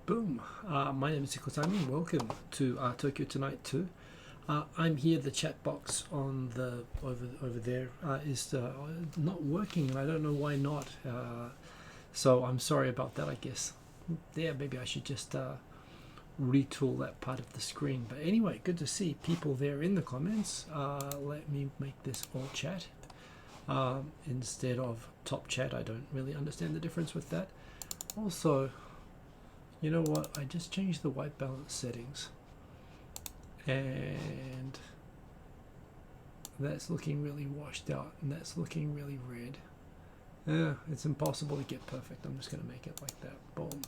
Boom. My name is Simon. Welcome to Tokyo Tonight 2. I'm here. The chat box on the over there is not working, and I don't know why not. So I'm sorry about that. I guess. Yeah, maybe I should just retool that part of the screen. But anyway, good to see people there in the comments. Let me make this all chat instead of top chat. I don't really understand the difference with that. Also, you know what? I just changed the white balance settings, and that's looking really washed out, and that's looking really red. Yeah, it's impossible to get perfect. I'm just going to make it like that. Boom.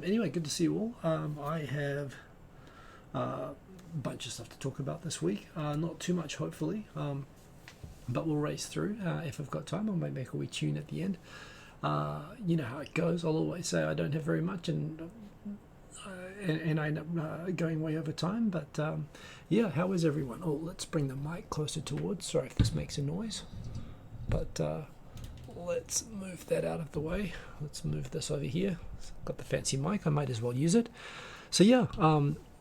Anyway, good to see you all. I have a bunch of stuff to talk about this week. Not too much, hopefully, but we'll race through. If I've got time, I might make a wee tune at the end. You know how it goes. I'll always say I don't have very much, and I end up going way over time. But yeah, how is everyone? Oh, let's bring the mic closer towards. Sorry if this makes a noise, but let's move that out of the way. Let's move this over here. Got the fancy mic. I might as well use it. So yeah,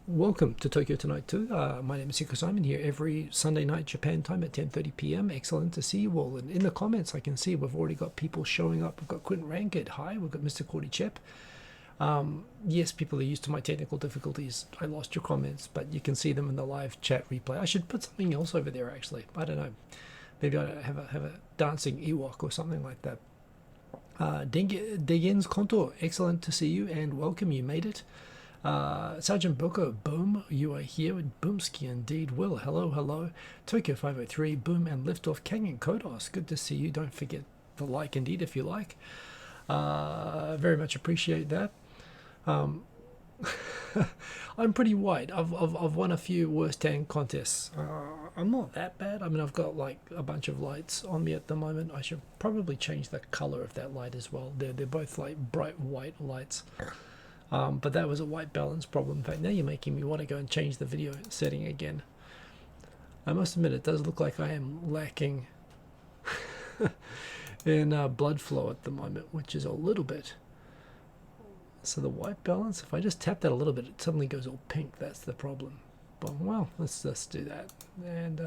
welcome to Tokyo Tonight 2. My name is Simon here every Sunday night Japan time at 10:30 p.m. Excellent to see you all. And in the comments I can see we've already got people showing up. We've got Quentin Rankid. Hi. We've got Mr. Cordy Chep. Yes, people are used to my technical difficulties. I lost your comments, but you can see them in the live chat replay. I should put something else over there actually. I don't know. Maybe I have a dancing Ewok or something like that. Degens Konto, excellent to see you and welcome. You made it. Sergeant Boko, boom, you are here with Boomski indeed. Will, hello. Tokyo 503, boom, and liftoff Kangen Kodos, good to see you. Don't forget the like indeed if you like. Very much appreciate that. I'm pretty white. I've won a few worst tan contests. I'm not that bad. I mean, I've got like a bunch of lights on me at the moment. I should probably change the color of that light as well. They're both like bright white lights. But that was a white balance problem. In fact, now you're making me want to go and change the video setting again. I must admit, it does look like I am lacking in blood flow at the moment, which is a little bit. So the white balance, if I just tap that a little bit, it suddenly goes all pink. That's the problem. But well, let's just do that. And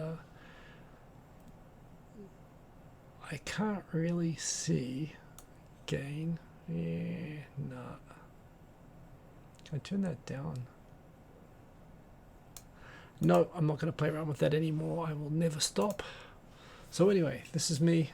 I can't really see gain. Yeah, nah. I turn that down. No, I'm not going to play around with that anymore. I will never stop. So anyway, this is me.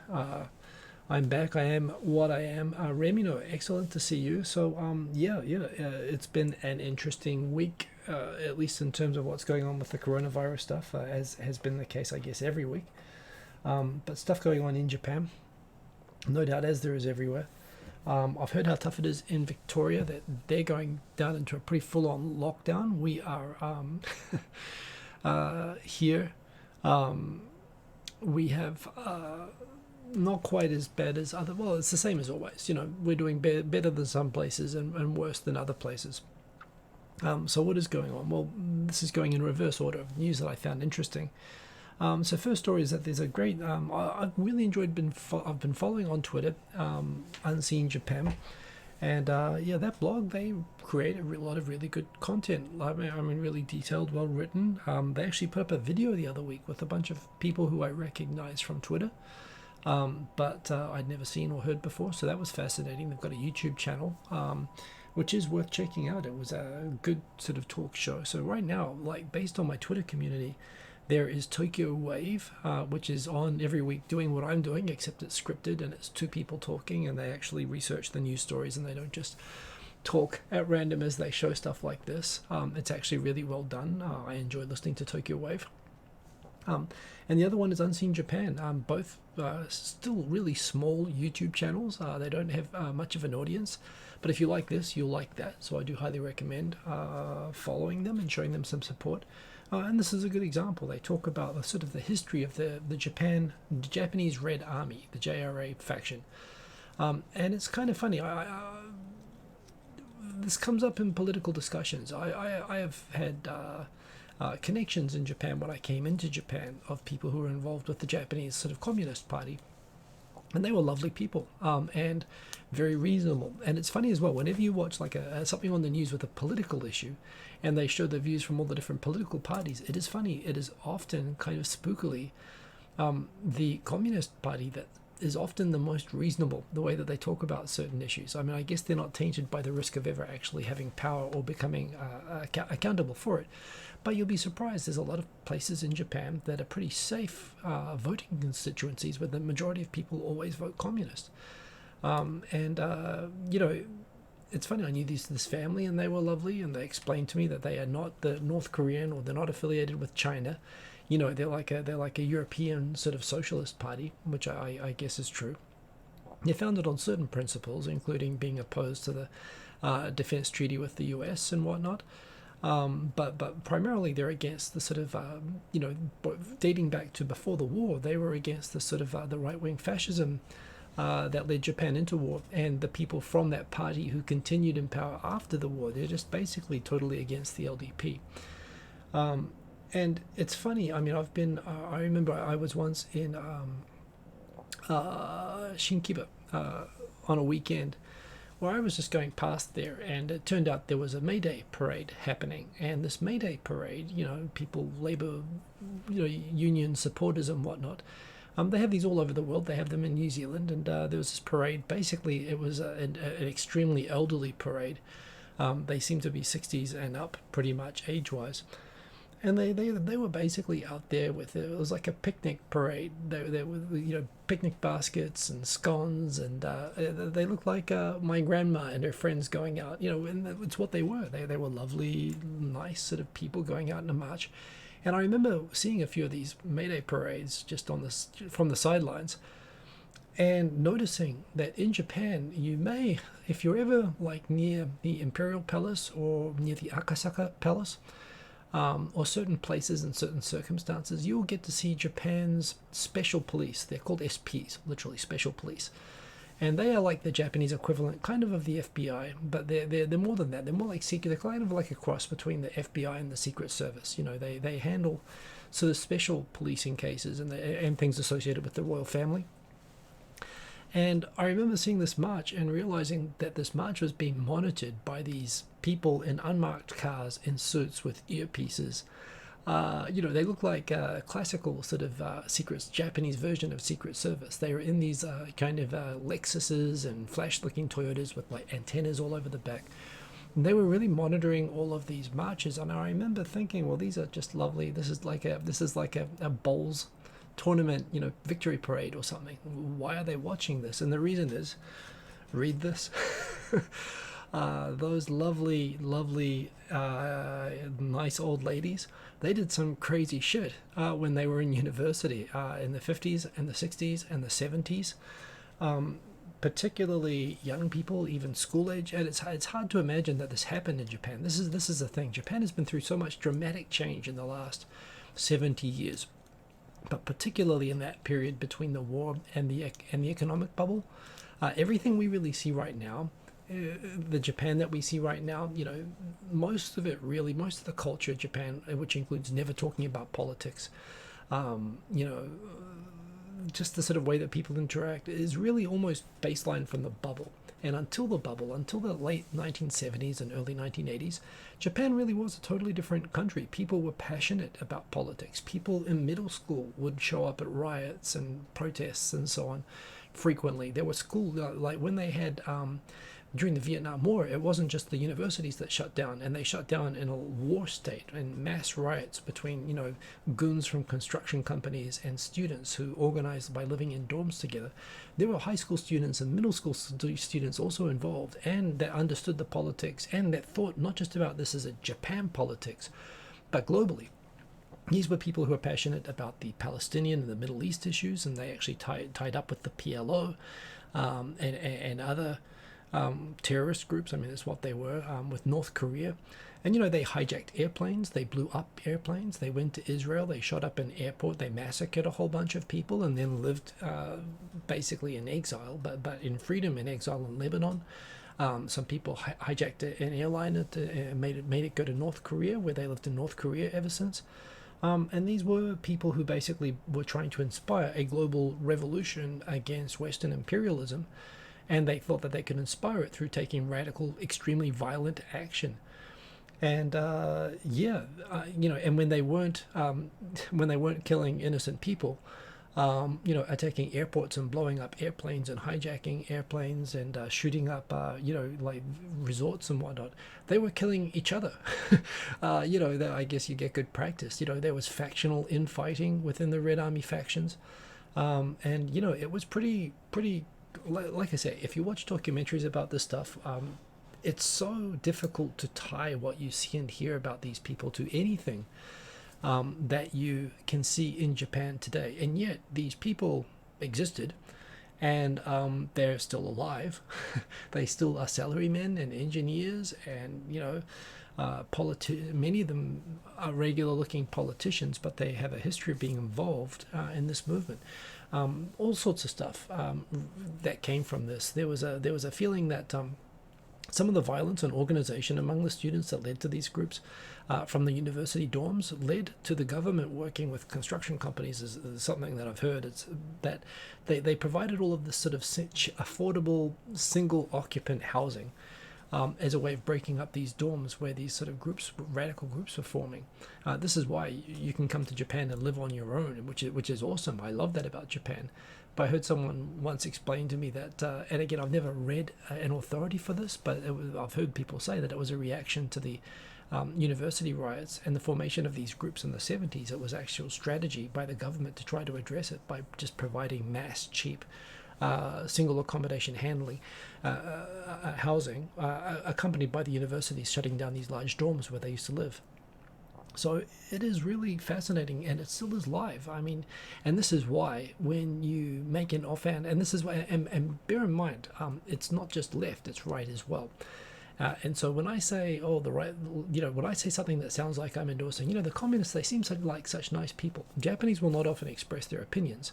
I'm back. I am what I am. Remino, excellent to see you. So it's been an interesting week, at least in terms of what's going on with the coronavirus stuff, as has been the case, I guess, every week. But stuff going on in Japan, no doubt, as there is everywhere. I've heard how tough it is in Victoria, that they're going down into a pretty full-on lockdown. We are here. We have not quite as bad as other. Well, it's the same as always. You know, we're doing better than some places and worse than other places. So what is going on? Well, this is going in reverse order of news that I found interesting. So first story is that there's a great, I've really enjoyed, I've been following on Twitter, Unseen Japan, and yeah, that blog, they create a lot of really good content. I mean really detailed, well written. They actually put up a video the other week with a bunch of people who I recognize from Twitter, but I'd never seen or heard before, so that was fascinating. They've got a YouTube channel, which is worth checking out. It was a good sort of talk show. So right now, like based on my Twitter community, there is Tokyo Wave, which is on every week doing what I'm doing, except it's scripted and it's two people talking and they actually research the news stories and they don't just talk at random as they show stuff like this. It's actually really well done. I enjoy listening to Tokyo Wave. And the other one is Unseen Japan. Both still really small YouTube channels. They don't have much of an audience. But if you like this, you'll like that. So I do highly recommend following them and showing them some support. And this is a good example. They talk about the sort of the history of the Japanese Red Army, the JRA faction. And it's kind of funny. This comes up in political discussions. I have had connections in Japan when I came into Japan of people who were involved with the Japanese sort of Communist Party. And they were lovely people, and very reasonable. And it's funny as well, whenever you watch like something on the news with a political issue, and they show the views from all the different political parties, it is funny. It is often kind of spookily the Communist Party that is often the most reasonable, the way that they talk about certain issues. I mean, I guess they're not tainted by the risk of ever actually having power or becoming accountable for it. But you'll be surprised, there's a lot of places in Japan that are pretty safe voting constituencies where the majority of people always vote communist. You know, it's funny, I knew this family and they were lovely, and they explained to me that they are not the North Korean, or they're not affiliated with China. You know, they're like a European sort of socialist party, which I guess is true. They're founded on certain principles, including being opposed to the defense treaty with the US and whatnot. But primarily they're against the sort of, you know, dating back to before the war, they were against the sort of the right-wing fascism that led Japan into war, and the people from that party who continued in power after the war. They're just basically totally against the LDP. And it's funny, I mean, I remember I was once in Shinkiba on a weekend, where I was just going past there, and it turned out there was a May Day parade happening. And this May Day parade, you know, people, labor, you know, union supporters and whatnot, they have these all over the world. They have them in New Zealand, and there was this parade. Basically, it was an extremely elderly parade. They seem to be 60s and up, pretty much age-wise. And they were basically out there with it was like a picnic parade. They were, you know, picnic baskets and scones, and they looked like my grandma and her friends going out. You know, and it's what they were. They were lovely, nice sort of people going out in a march. And I remember seeing a few of these May Day parades just from the sidelines, and noticing that in Japan, you may, if you're ever like near the Imperial Palace or near the Akasaka Palace, or certain places in certain circumstances, you'll get to see Japan's special police. They're called SPs, literally special police. And they are like the Japanese equivalent, kind of the FBI, but they're more than that. They're more like secret. They're kind of like a cross between the FBI and the Secret Service. You know, they handle sort of special policing cases and things associated with the royal family. And I remember seeing this march and realizing that this march was being monitored by these people in unmarked cars in suits with earpieces. You know, they look like a classical sort of Japanese version of Secret Service. They were in these kind of Lexuses and flash-looking Toyotas with like antennas all over the back. And they were really monitoring all of these marches. And I remember thinking, well, these are just lovely. This is like a bowls tournament, you know, victory parade or something. Why are they watching this? And the reason is, read this. Those lovely, nice old ladies, they did some crazy shit when they were in university in the 50s and the 60s and the 70s. Particularly young people, even school age, and it's hard to imagine that this happened in Japan. This is the thing. Japan has been through so much dramatic change in the last 70 years. But particularly in that period between the war and the economic bubble, everything we really see right now, the Japan that we see right now, you know, most of the culture of Japan, which includes never talking about politics, you know, just the sort of way that people interact, is really almost baseline from the bubble. And until the late 1970s and early 1980s, Japan really was a totally different country. People were passionate about politics. People in middle school would show up at riots and protests and so on frequently. There were school, like when they had, during the Vietnam War, it wasn't just the universities that shut down, and they shut down in a war state and mass riots between, you know, goons from construction companies and students who organized by living in dorms together. There were high school students and middle school students also involved, and that understood the politics and that thought not just about this as a Japan politics, but globally. These were people who were passionate about the Palestinian and the Middle East issues, and they actually tied up with the PLO and other terrorist groups. I mean, that's what they were, with North Korea. And, you know, they hijacked airplanes, they blew up airplanes, they went to Israel, they shot up an airport, they massacred a whole bunch of people, and then lived basically in exile, but in freedom in exile in Lebanon. Some people hijacked an airline and made it go to North Korea, where they lived in North Korea ever since. And these were people who basically were trying to inspire a global revolution against Western imperialism, and they thought that they could inspire it through taking radical, extremely violent action. And and when they weren't killing innocent people, attacking airports and blowing up airplanes and hijacking airplanes and shooting up, like resorts and whatnot. They were killing each other. I guess you get good practice. There was factional infighting within the Red Army factions. It was pretty, like I say, if you watch documentaries about this stuff, it's so difficult to tie what you see and hear about these people to anything that you can see in Japan today. And yet these people existed, and they're still alive. They still are salarymen and engineers, and many of them are regular looking politicians, but they have a history of being involved in this movement. All sorts of stuff that came from this. There was a feeling that some of the violence and organization among the students that led to these groups from the university dorms led to the government working with construction companies is something that I've heard. It's that they provided all of this sort of affordable single occupant housing as a way of breaking up these dorms where these sort of groups, radical groups, were forming. This is why you can come to Japan and live on your own, which is awesome. I love that about Japan. But I heard someone once explain to me that, and again, I've never read an authority for this, but I've heard people say that it was a reaction to the university riots and the formation of these groups in the 70s. It was actual strategy by the government to try to address it by just providing mass, cheap, single accommodation handling, housing, accompanied by the universities shutting down these large dorms where they used to live. So it is really fascinating, and it still is live. I mean, and this is why when you make an offhand, and this is why, and bear in mind, it's not just left, it's right as well. And so when I say, the right, when I say something that sounds like I'm endorsing, the communists, they seem like such nice people. Japanese will not often express their opinions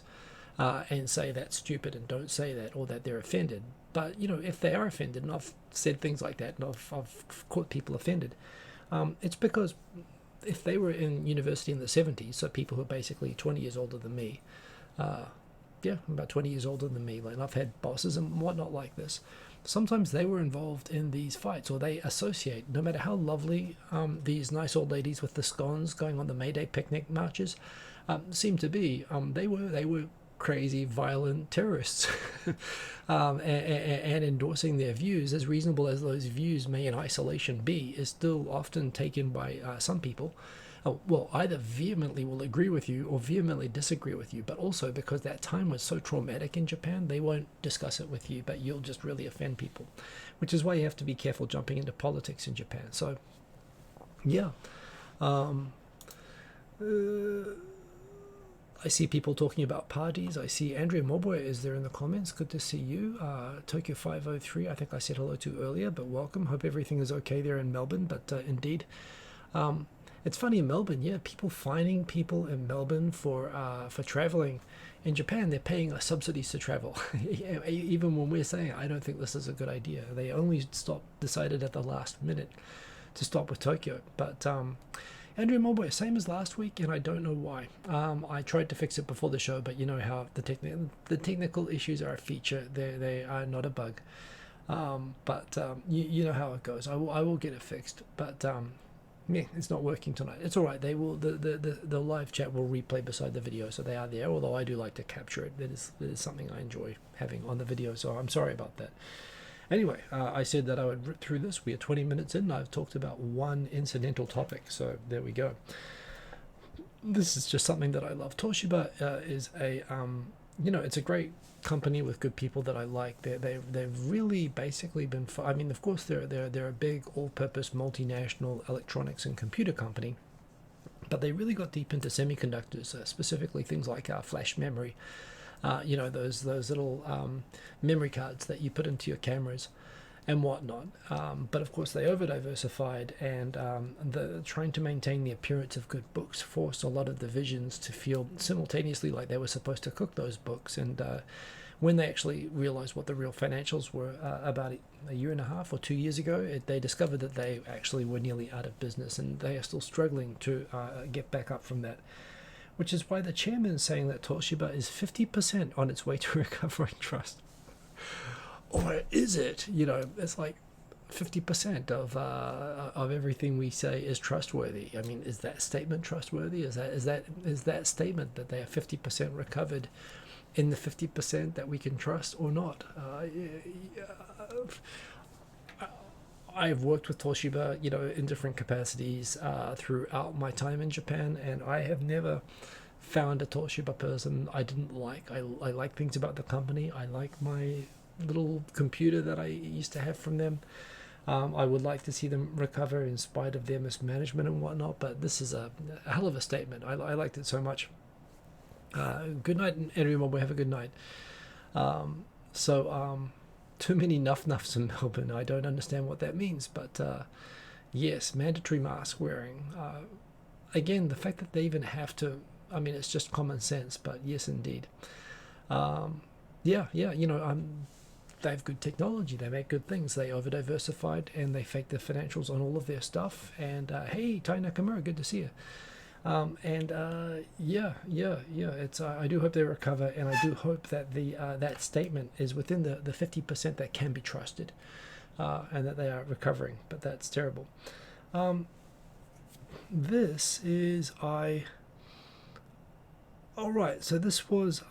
and say that's stupid and don't say that, or that they're offended. But, if they are offended, and I've said things like that, and I've caught people offended, it's because if they were in university in the 70s, so people who are basically 20 years older than me, about 20 years older than me, and I've had bosses and whatnot like this, sometimes they were involved in these fights, or they associate, no matter how lovely these nice old ladies with the scones going on the May Day picnic marches seem to be, they were crazy, violent terrorists, and endorsing their views, as reasonable as those views may in isolation be, is still often taken by some people, either vehemently will agree with you or vehemently disagree with you, but also because that time was so traumatic in Japan, they won't discuss it with you, but you'll just really offend people, which is why you have to be careful jumping into politics in Japan. So, yeah. I see people talking about parties. I see Andrea Mobwe is there in the comments. Good to see you. Tokyo 503, I think I said hello to earlier, but welcome. Hope everything is okay there in Melbourne. But indeed, it's funny in Melbourne, people finding people in Melbourne for traveling. In Japan, they're paying us subsidies to travel. Even when we're saying, I don't think this is a good idea. They only decided at the last minute to stop with Tokyo. But Andrew Mulboy, same as last week, and I don't know why. I tried to fix it before the show, but you know how the technical issues are a feature. They are not a bug. But you know how it goes. I will get it fixed. But it's not working tonight. It's all right. They will. The live chat will replay beside the video, so they are there. Although I do like to capture it. That is something I enjoy having on the video. So I'm sorry about that. Anyway, I said that I would rip through this. We are 20 minutes in, and I've talked about one incidental topic, so there we go. This is just something that I love. Toshiba is a, it's a great company with good people that I like. They've really basically been, of course, they're a big all-purpose multinational electronics and computer company, but they really got deep into semiconductors, specifically things like flash memory. Those little memory cards that you put into your cameras and whatnot. But of course they over-diversified, and trying to maintain the appearance of good books forced a lot of divisions to feel simultaneously like they were supposed to cook those books. And when they actually realized what the real financials were about a year and a half or 2 years ago, they discovered that they actually were nearly out of business, and they are still struggling to get back up from that. Which is why the chairman is saying that Toshiba is 50% on its way to recovering trust. Or is it? It's like 50% of everything we say is trustworthy. I mean, is that statement trustworthy? Is that statement that they are 50% recovered in the 50% that we can trust or not? I've worked with Toshiba, in different capacities throughout my time in Japan, and I have never found a Toshiba person I didn't like. I like things about the company. I like my little computer that I used to have from them. I would like to see them recover in spite of their mismanagement and whatnot, but this is a hell of a statement. I liked it so much. Good night, everyone. We have a good night. Too many nuffs in Melbourne. I don't understand what that means, but yes, mandatory mask wearing. Again, the fact that they even have to, I mean, it's just common sense, but yes, indeed. They have good technology. They make good things. They over-diversified, and they fake the financials on all of their stuff. And hey, Tai Nakamura, good to see you. It's I do hope they recover, and I do hope that that statement is within the 50% that can be trusted, and that they are recovering. But that's terrible. This is all right. So this was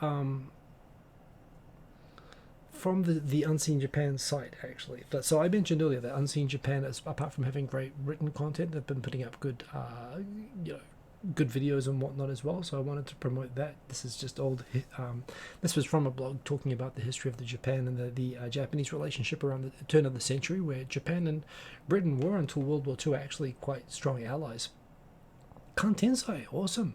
from the Unseen Japan site, actually. So I mentioned earlier that Unseen Japan, apart from having great written content, they've been putting up good good videos and whatnot as well, so I wanted to promote that. This is just old. This was from a blog talking about the history of the Japan and the Japanese relationship around the turn of the century, where Japan and Britain were, until World War II, actually quite strong allies. Kantensai, awesome.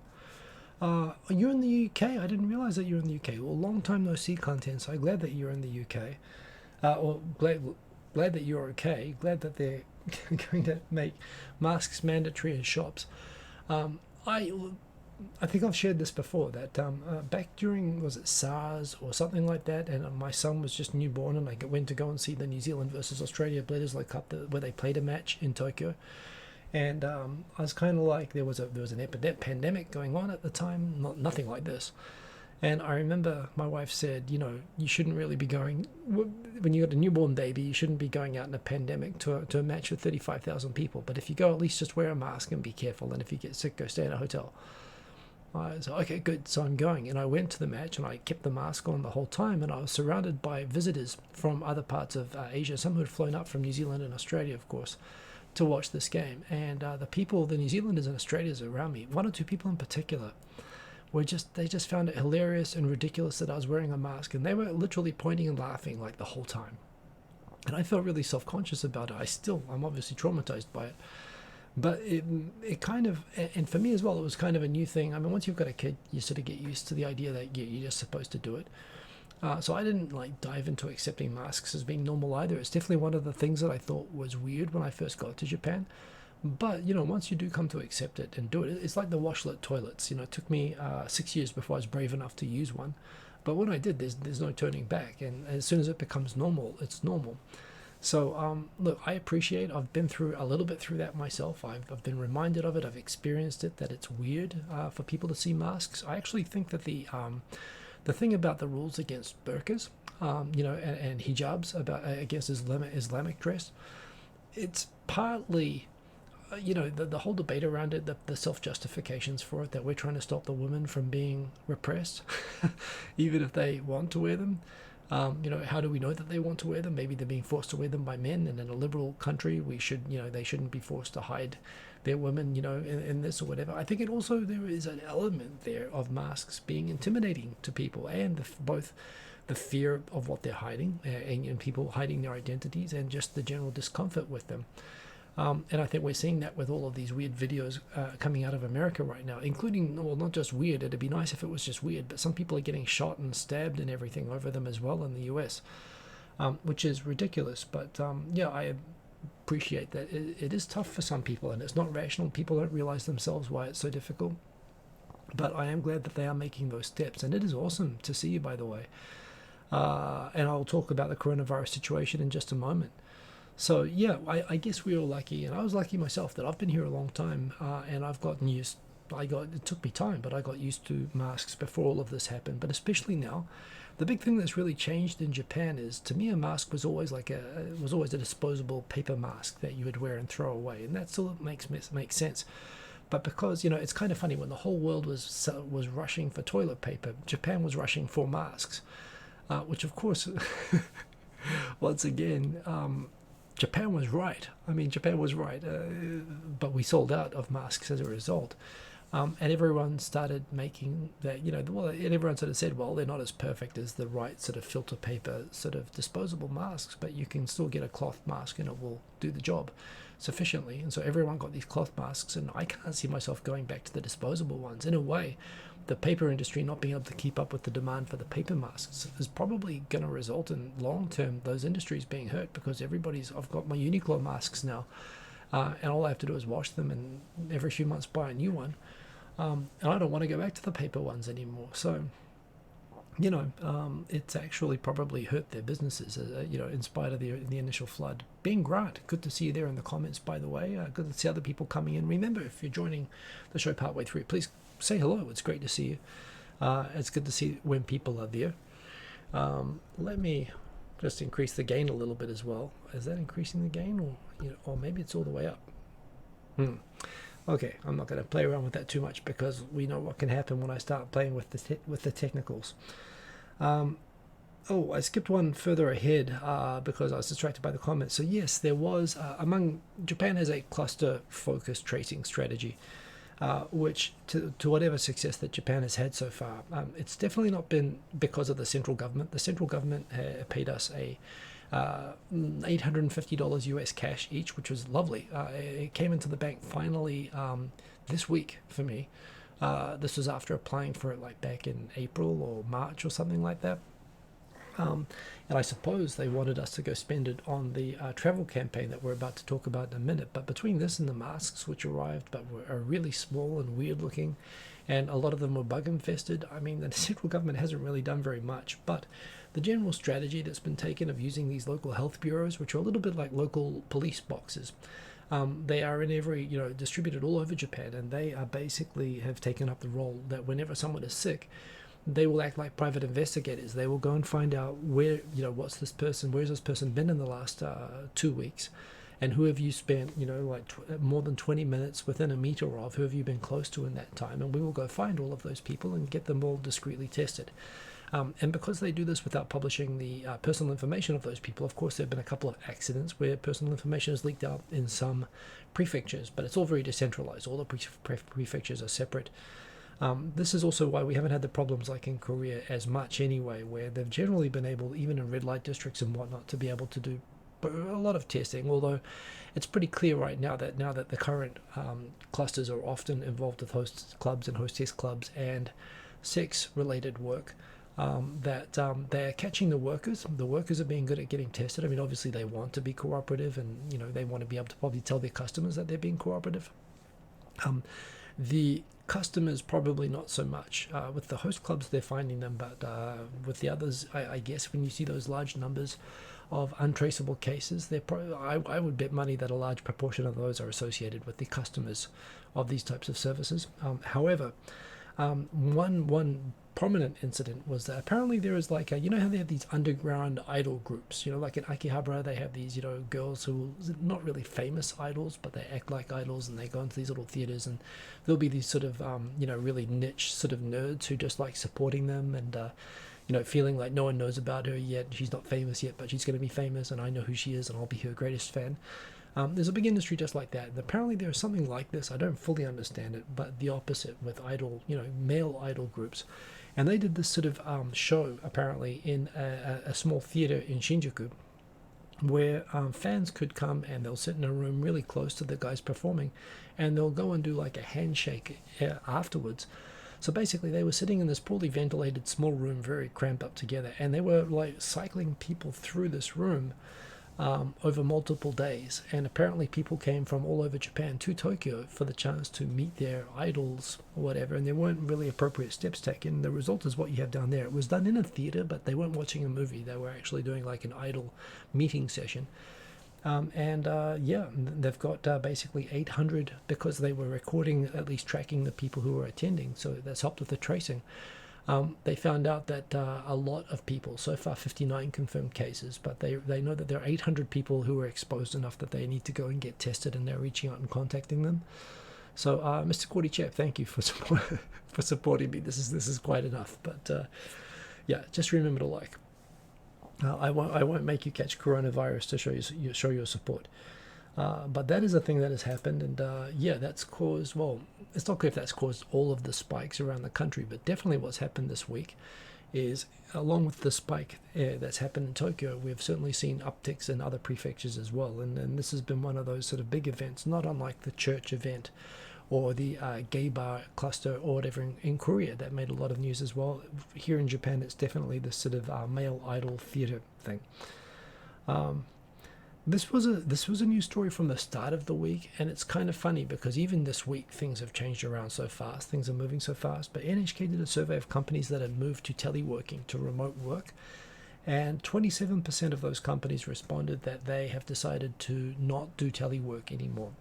You're in the UK? I didn't realize that you're in the UK. Well, long time no see, Kantensai. Glad that you're in the UK. Glad that you're okay. Glad that they're going to make masks mandatory in shops. I think I've shared this before, that back during, was it SARS or something like that, and my son was just newborn, and I went to go and see the New Zealand versus Australia Bledisloe Cup, where they played a match in Tokyo, and I was kind of like, there was an pandemic going on at the time, nothing like this, and I remember my wife said, you shouldn't really be going, when you got a newborn baby, you shouldn't be going out in a pandemic to a match with 35,000 people. But if you go, at least just wear a mask and be careful. And if you get sick, go stay in a hotel. I was like, okay, good. So I'm going. And I went to the match, and I kept the mask on the whole time. And I was surrounded by visitors from other parts of Asia, some who had flown up from New Zealand and Australia, of course, to watch this game. And the New Zealanders and Australians around me, one or two people in particular, they just found it hilarious and ridiculous that I was wearing a mask, and they were literally pointing and laughing like the whole time. And I felt really self-conscious about it. I'm obviously traumatized by it, but it kind of, and for me as well, it was kind of a new thing. I mean, once you've got a kid, you sort of get used to the idea that you're just supposed to do it. So I didn't dive into accepting masks as being normal either. It's definitely one of the things that I thought was weird when I first got to Japan. But, once you do come to accept it and do it, it's like the washlet toilets. It took me 6 years before I was brave enough to use one. But when I did, there's no turning back. And as soon as it becomes normal, it's normal. So, look, I appreciate, I've been through a little bit through that myself. I've been reminded of it. I've experienced it, that it's weird for people to see masks. I actually think that the thing about the rules against burqas, and hijabs, against Islamic dress, it's partly... the whole debate around it, the self-justifications for it, that we're trying to stop the women from being repressed, even if they want to wear them. How do we know that they want to wear them? Maybe they're being forced to wear them by men, and in a liberal country, they shouldn't be forced to hide their women, in this or whatever. I think there is an element there of masks being intimidating to people, and both the fear of what they're hiding, and people hiding their identities, and just the general discomfort with them. And I think we're seeing that with all of these weird videos coming out of America right now, including, well, not just weird, it'd be nice if it was just weird, but some people are getting shot and stabbed and everything over them as well in the US, which is ridiculous. But I appreciate that it is tough for some people, and it's not rational. People don't realize themselves why it's so difficult. But I am glad that they are making those steps, and it is awesome to see you, by the way. And I'll talk about the coronavirus situation in just a moment. So yeah, I guess we were lucky, and I was lucky myself that I've been here a long time, and I've gotten used. It took me time, but I got used to masks before all of this happened. But especially now, the big thing that's really changed in Japan is, to me, a mask was always a disposable paper mask that you would wear and throw away, and that still makes sense. But because, it's kind of funny, when the whole world was rushing for toilet paper, Japan was rushing for masks, which of course, once again, Japan was right. I mean, Japan was right, but we sold out of masks as a result. And everyone started making that, and everyone sort of said, well, they're not as perfect as the right sort of filter paper sort of disposable masks, but you can still get a cloth mask and it will do the job sufficiently. And so everyone got these cloth masks, and I can't see myself going back to the disposable ones. In a way, the paper industry not being able to keep up with the demand for the paper masks is probably going to result in long term those industries being hurt, because I've got my Uniqlo masks now, and all I have to do is wash them and every few months buy a new one. And I don't want to go back to the paper ones anymore. So, it's actually probably hurt their businesses, in spite of the initial flood. Ben Grant, good to see you there in the comments, by the way. Good to see other people coming in. Remember, if you're joining the show partway through, please say hello. It's great to see you. It's good to see when people are there. Let me just increase the gain a little bit as well. Is that increasing the gain, or maybe it's all the way up? Okay, I'm not going to play around with that too much, because we know what can happen when I start playing with the technicals. I skipped one further ahead because I was distracted by the comments. So yes, there was Japan has a cluster-focused tracing strategy, which to whatever success that Japan has had so far, it's definitely not been because of the central government. The central government paid us a $850 US cash each, which was lovely. It came into the bank finally this week for me. This was after applying for it like back in April or March or something like that. And I suppose they wanted us to go spend it on the travel campaign that we're about to talk about in a minute. But between this and the masks, which arrived but are really small and weird looking, and a lot of them were bug infested, I mean, the central government hasn't really done very much. But the general strategy that's been taken of using these local health bureaus, which are a little bit like local police boxes, they are in every, distributed all over Japan, and they are basically have taken up the role that whenever someone is sick, they will act like private investigators. They will go and find out where, where's this person been in the last 2 weeks, and who have you spent, more than 20 minutes within a meter of, who have you been close to in that time, and we will go find all of those people and get them all discreetly tested. And because they do this without publishing the personal information of those people, of course, there have been a couple of accidents where personal information is leaked out in some prefectures, but it's all very decentralized. All the prefectures are separate. This is also why we haven't had the problems like in Korea as much anyway, where they've generally been able, even in red light districts and whatnot, to be able to do a lot of testing, although it's pretty clear right now that the current clusters are often involved with host clubs and hostess clubs and sex-related work. That they're catching the workers. The workers are being good at getting tested. I mean, obviously they want to be cooperative, and they want to be able to probably tell their customers that they're being cooperative. The customers probably not so much. With the host clubs, they're finding them, but with the others, I guess when you see those large numbers of untraceable cases, I would bet money that a large proportion of those are associated with the customers of these types of services. However, one prominent incident was that apparently there is like how they have these underground idol groups, like in Akihabara they have these girls who are not really famous idols, but they act like idols, and they go into these little theaters, and there'll be these sort of really niche sort of nerds who just like supporting them, and feeling like no one knows about her yet, she's not famous yet, but she's going to be famous, and I know who she is, and I'll be her greatest fan. There's a big industry just like that, and apparently there's something like this. I don't fully understand it, but the opposite with idol, male idol groups. And they did this sort of show, apparently, in a small theater in Shinjuku, where fans could come and they'll sit in a room really close to the guys performing, and they'll go and do like a handshake afterwards. So basically they were sitting in this poorly ventilated small room, very cramped up together, and they were like cycling people through this room over multiple days, and apparently people came from all over Japan to Tokyo for the chance to meet their idols or whatever, and there weren't really appropriate steps taken. The result is what you have down there. It was done in a theater, but they weren't watching a movie. They were actually doing like an idol meeting session. Yeah, they've got basically 800, because they were recording, at least tracking the people who were attending, so that's helped with the tracing. They found out that a lot of people, so far 59 confirmed cases, but they know that there are 800 people who are exposed enough that they need to go and get tested, and they're reaching out and contacting them. So Mr. Kordychev, thank you for for supporting me. This is quite enough, but yeah, just remember to like. I won't make you catch coronavirus to show your support. But that is a thing that has happened, and yeah, that's caused, well, it's not clear if that's caused all of the spikes around the country, but definitely what's happened this week is, along with the spike that's happened in Tokyo, we've certainly seen upticks in other prefectures as well, and this has been one of those sort of big events, not unlike the church event or the gay bar cluster or whatever in Korea that made a lot of news as well. Here in Japan, it's definitely this sort of male idol theater thing. This was a news story from the start of the week, and it's kind of funny because even this week things have changed around so fast, things are moving so fast. But NHK did a survey of companies that had moved to teleworking, to remote work, and 27% of those companies responded that they have decided to not do telework anymore.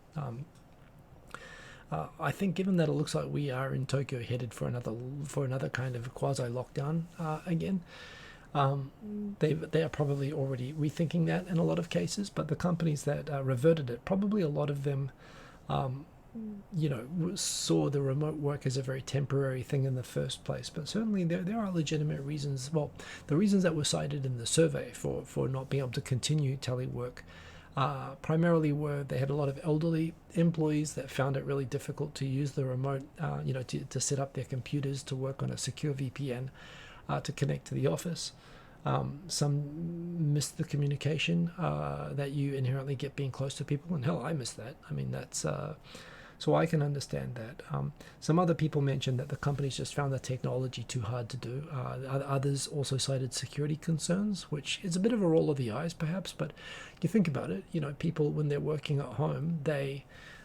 I think, given that it looks like we are in Tokyo headed for another kind of quasi lockdown again. They are probably already rethinking that in a lot of cases, but the companies that reverted it, probably a lot of them, saw the remote work as a very temporary thing in the first place. But certainly there are legitimate reasons. Well, the reasons that were cited in the survey for not being able to continue telework primarily were they had a lot of elderly employees that found it really difficult to use the remote, to set up their computers to work on a secure VPN. To connect to the office. Some miss the communication that you inherently get being close to people, and hell, I miss that. I mean, that's so I can understand that. Some other people mentioned that the companies just found the technology too hard to do. Others also cited security concerns, which is a bit of a roll of the eyes, perhaps. But you think about it, people, when they're working at home, they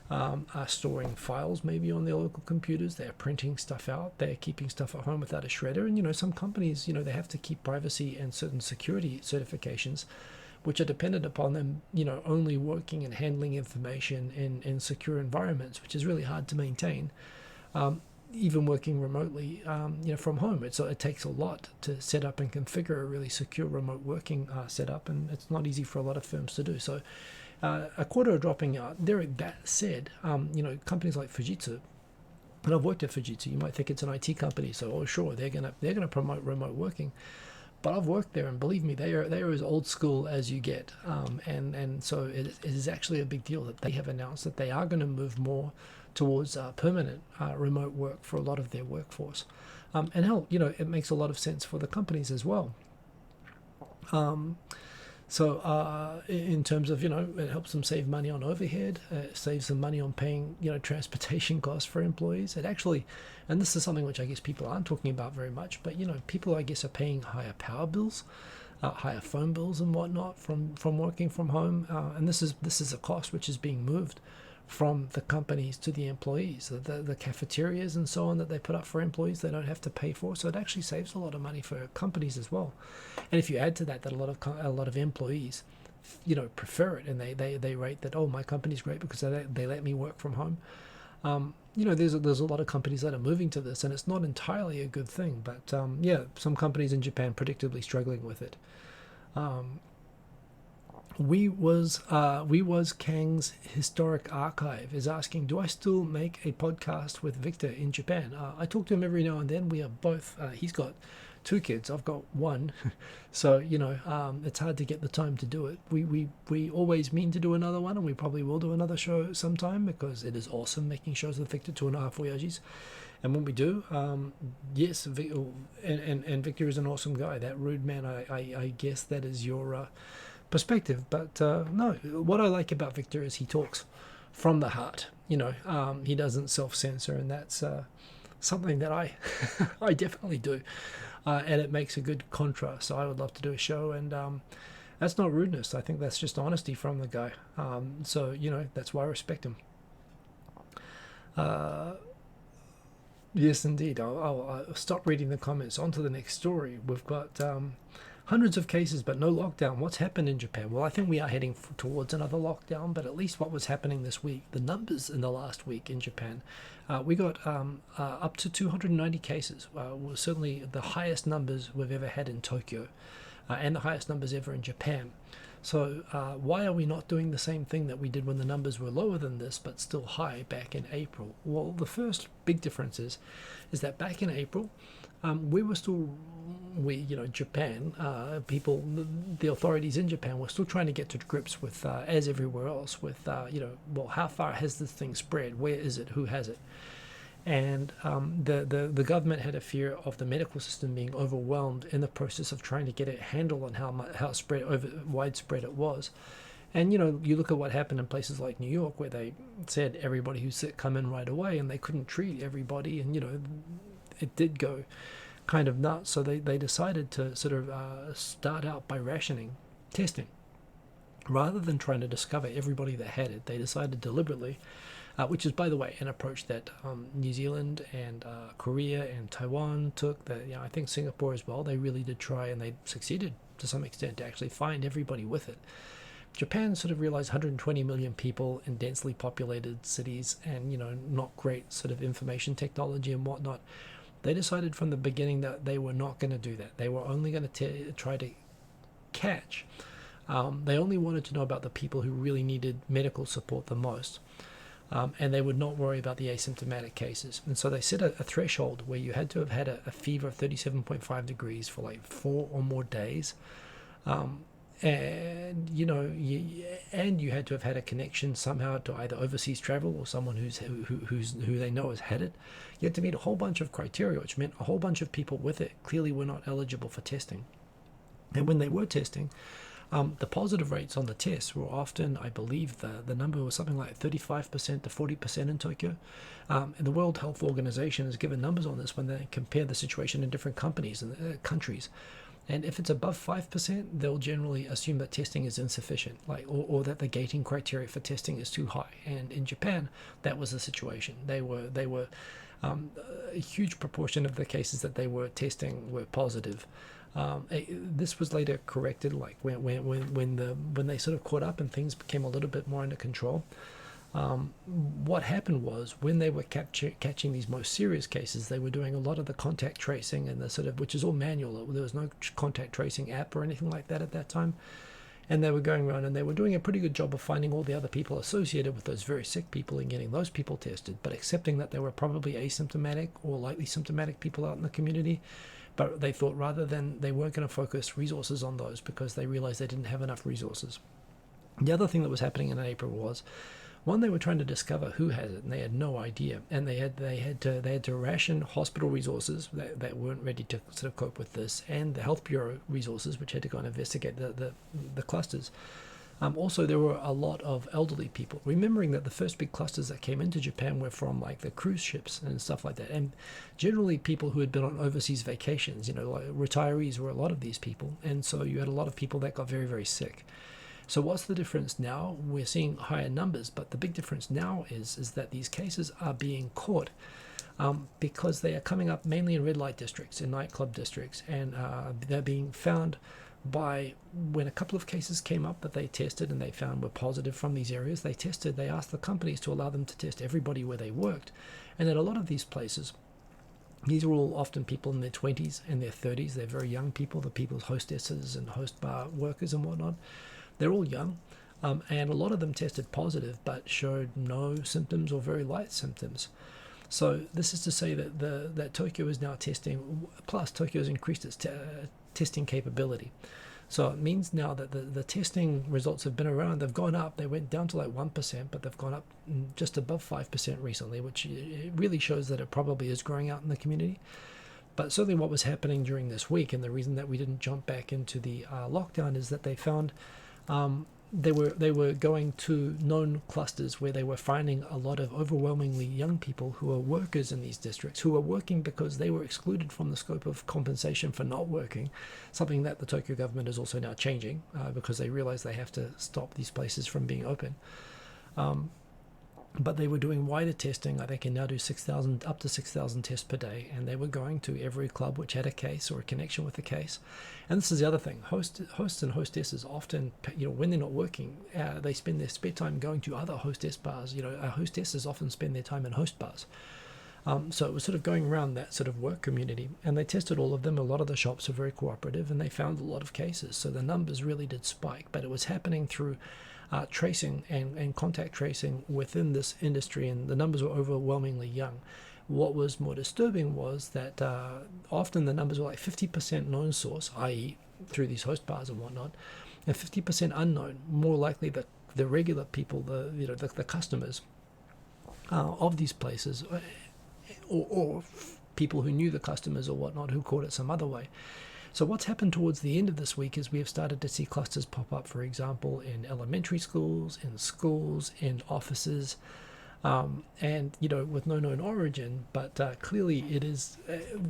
are storing files maybe on their local computers. They're printing stuff out. They're keeping stuff at home without a shredder. And, some companies, they have to keep privacy and certain security certifications, which are dependent upon them, only working and handling information in secure environments, which is really hard to maintain. Even working remotely, from home. It takes a lot to set up and configure a really secure remote working setup, and it's not easy for a lot of firms to do. So a quarter are dropping out. That said, companies like Fujitsu, and I've worked at Fujitsu, you might think it's an IT company, so sure, they're gonna promote remote working. But I've worked there, and believe me, they are as old school as you get. And so it is actually a big deal that they have announced that they are going to move more towards permanent remote work for a lot of their workforce. And hell, it makes a lot of sense for the companies as well. So in terms of, it helps them save money on overhead, saves them money on paying, transportation costs for employees. It actually, and this is something which I guess people aren't talking about very much, but, people, I guess, are paying higher power bills, higher phone bills and whatnot from working from home. And this is a cost which is being moved from the companies to the employees. The cafeterias and so on that they put up for employees, they don't have to pay for. So it actually saves a lot of money for companies as well. And if you add to that a lot of employees, prefer it, and they rate that, oh, my company's great because they let me work from home. There's a lot of companies that are moving to this, and it's not entirely a good thing. But some companies in Japan predictably struggling with it. We was Kang's Historic Archive is asking, do I still make a podcast with Victor in Japan? I talk to him every now and then. We are both, he's got 2 kids, I've got 1. So, it's hard to get the time to do it. We always mean to do another one, and we probably will do another show sometime, because it is awesome making shows with Victor, 2.5 Voyages. And when we do, yes, and Victor is an awesome guy. That rude man, I guess that is your perspective. But no, what I like about Victor is he talks from the heart. He doesn't self-censor, and that's something that I I definitely do, and it makes a good contrast. So I would love to do a show, and That's not rudeness. I think that's just honesty from the guy. So, you know, that's why I respect him. Yes, indeed. I'll stop reading the comments. On to the next story. We've got hundreds of cases, but no lockdown. What's happened in Japan? Well, I think we are heading towards another lockdown, but at least what was happening this week, the numbers in the last week in Japan, we got up to 290 cases. Was certainly the highest numbers we've ever had in Tokyo, and the highest numbers ever in Japan. So why are we not doing the same thing that we did when the numbers were lower than this but still high back in April? Well, the first big difference is that back in April, Japan, people, the authorities in Japan were still trying to get to grips with, as everywhere else, with, well, how far has this thing spread? Where is it? Who has it? And the government had a fear of the medical system being overwhelmed in the process of trying to get a handle on how widespread it was. And, you know, you look at what happened in places like New York, where they said everybody who's sick come in right away, and they couldn't treat everybody. And, you know, it did go kind of nuts. So they decided to sort of start out by rationing testing. Rather than trying to discover everybody that had it, they decided deliberately, which is, by the way, an approach that New Zealand and Korea and Taiwan took. That, you know, I think Singapore as well. They really did try, and they succeeded to some extent to actually find everybody with it. Japan sort of realized 120 million people in densely populated cities, and, you know, not great sort of information technology and whatnot. They decided from the beginning that they were not going to do that. They were only going to try to catch. They only wanted to know about the people who really needed medical support the most. And they would not worry about the asymptomatic cases. And so they set a threshold where you had to have had a fever of 37.5 degrees for like 4 or more days. And, you know, you had to have had a connection somehow to either overseas travel or someone who they know has had it. You had to meet a whole bunch of criteria, which meant a whole bunch of people with it clearly were not eligible for testing. And when they were testing, the positive rates on the tests were often, I believe, the number was something like 35% to 40% in Tokyo. And the World Health Organization has given numbers on this when they compare the situation in different companies and countries. And if it's above 5%, they'll generally assume that testing is insufficient, or that the gating criteria for testing is too high. And in Japan, that was the situation. They were a huge proportion of the cases that they were testing were positive. This was later corrected, like when they sort of caught up and things became a little bit more under control. What happened was, when they were catching these most serious cases, they were doing a lot of the contact tracing and the sort of, which is all manual. There was no contact tracing app or anything like that at that time. And they were going around and they were doing a pretty good job of finding all the other people associated with those very sick people and getting those people tested, but accepting that they were probably asymptomatic or lightly symptomatic people out in the community. But they thought they weren't going to focus resources on those because they realized they didn't have enough resources. The other thing that was happening in April was, one, they were trying to discover who has it, and they had no idea, and they had to ration hospital resources that weren't ready to sort of cope with this, and the health bureau resources, which had to go and investigate the clusters. Also, there were a lot of elderly people, remembering that the first big clusters that came into Japan were from like the cruise ships and stuff like that, and generally people who had been on overseas vacations. You know, like retirees were a lot of these people, and so you had a lot of people that got very, very sick. So what's the difference now? We're seeing higher numbers, but the big difference now is that these cases are being caught because they are coming up mainly in red light districts, in nightclub districts, and they're being found by, when a couple of cases came up that they tested and they found were positive from these areas, they asked the companies to allow them to test everybody where they worked. And at a lot of these places, these are all often people in their 20s and their 30s. They're very young people, the people's hostesses and host bar workers and whatnot. They're all young, and a lot of them tested positive but showed no symptoms or very light symptoms. So this is to say that Tokyo is now testing, plus Tokyo has increased its testing capability. So it means now that the testing results have been around. They've gone up. They went down to like 1%, but they've gone up just above 5% recently, which really shows that it probably is growing out in the community. But certainly what was happening during this week, and the reason that we didn't jump back into the lockdown, is that they found they were going to known clusters where they were finding a lot of overwhelmingly young people who are workers in these districts, who are working because they were excluded from the scope of compensation for not working, something that the Tokyo government is also now changing because they realize they have to stop these places from being open. But they were doing wider testing. They can now do 6,000 up to 6,000 tests per day, and they were going to every club which had a case or a connection with a case. And this is the other thing: hosts and hostesses often, when they're not working, they spend their spare time going to other hostess bars. Hostesses often spend their time in host bars. So it was sort of going around that sort of work community, and they tested all of them. A lot of the shops are very cooperative, and they found a lot of cases. So the numbers really did spike, but it was happening through tracing and contact tracing within this industry, and the numbers were overwhelmingly young. What was more disturbing was that often the numbers were like 50% known source, i.e. through these host bars and whatnot, and 50% unknown, more likely the regular people, the customers of these places, or people who knew the customers or whatnot who caught it some other way. So what's happened towards the end of this week is we have started to see clusters pop up, for example, in elementary schools, in offices, and with no known origin. But clearly it is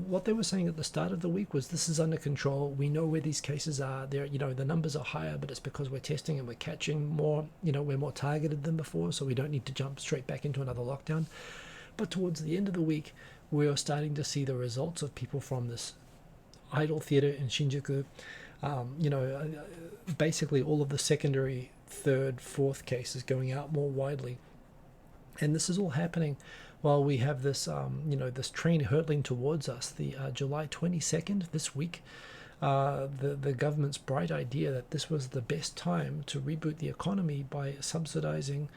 what they were saying at the start of the week was this is under control. We know where these cases are. The numbers are higher, but it's because we're testing and we're catching more. We're more targeted than before, so we don't need to jump straight back into another lockdown. But towards the end of the week, we are starting to see the results of people from this idol theater in Shinjuku, basically all of the secondary, third, fourth cases going out more widely. And this is all happening while we have this, this train hurtling towards us. The July 22nd, this week, the government's bright idea that this was the best time to reboot the economy by subsidizing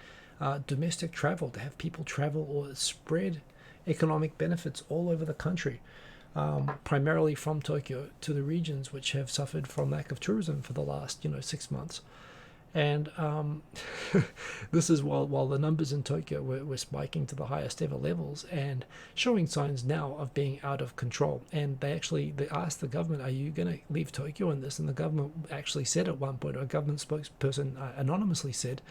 domestic travel, to have people travel or spread economic benefits all over the country. Primarily from Tokyo to the regions which have suffered from lack of tourism for the last 6 months. And this is while the numbers in Tokyo were spiking to the highest ever levels and showing signs now of being out of control. And they asked the government, are you going to leave Tokyo in this? And the government actually said at one point, or a government spokesperson anonymously said,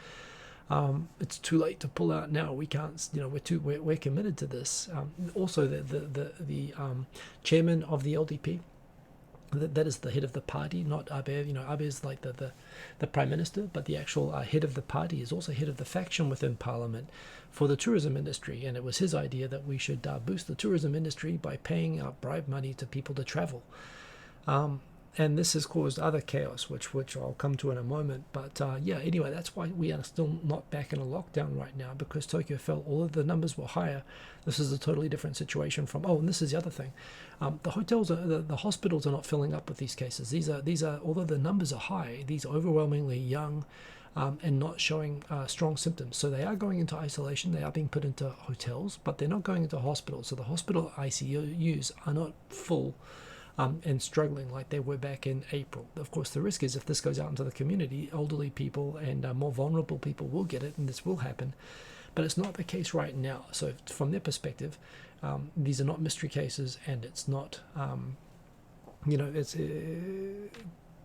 it's too late to pull out now. We can't, we're committed to this. Also, the chairman of the LDP, that is the head of the party, not Abe. Abe is like the prime minister, but the actual head of the party is also head of the faction within parliament for the tourism industry. And it was his idea that we should boost the tourism industry by paying bribe money to people to travel. And this has caused other chaos, which I'll come to in a moment. But anyway, that's why we are still not back in a lockdown right now, because Tokyo felt all of the numbers were higher. This is a totally different situation from, and this is the other thing. The hotels, the hospitals are not filling up with these cases. These are, although the numbers are high, these are overwhelmingly young and not showing strong symptoms. So they are going into isolation. They are being put into hotels, but they're not going into hospitals. So the hospital ICUs are not full. And struggling like they were back in April. Of course, the risk is if this goes out into the community, elderly people and more vulnerable people will get it, and this will happen. But it's not the case right now. So from their perspective, these are not mystery cases, and it's not,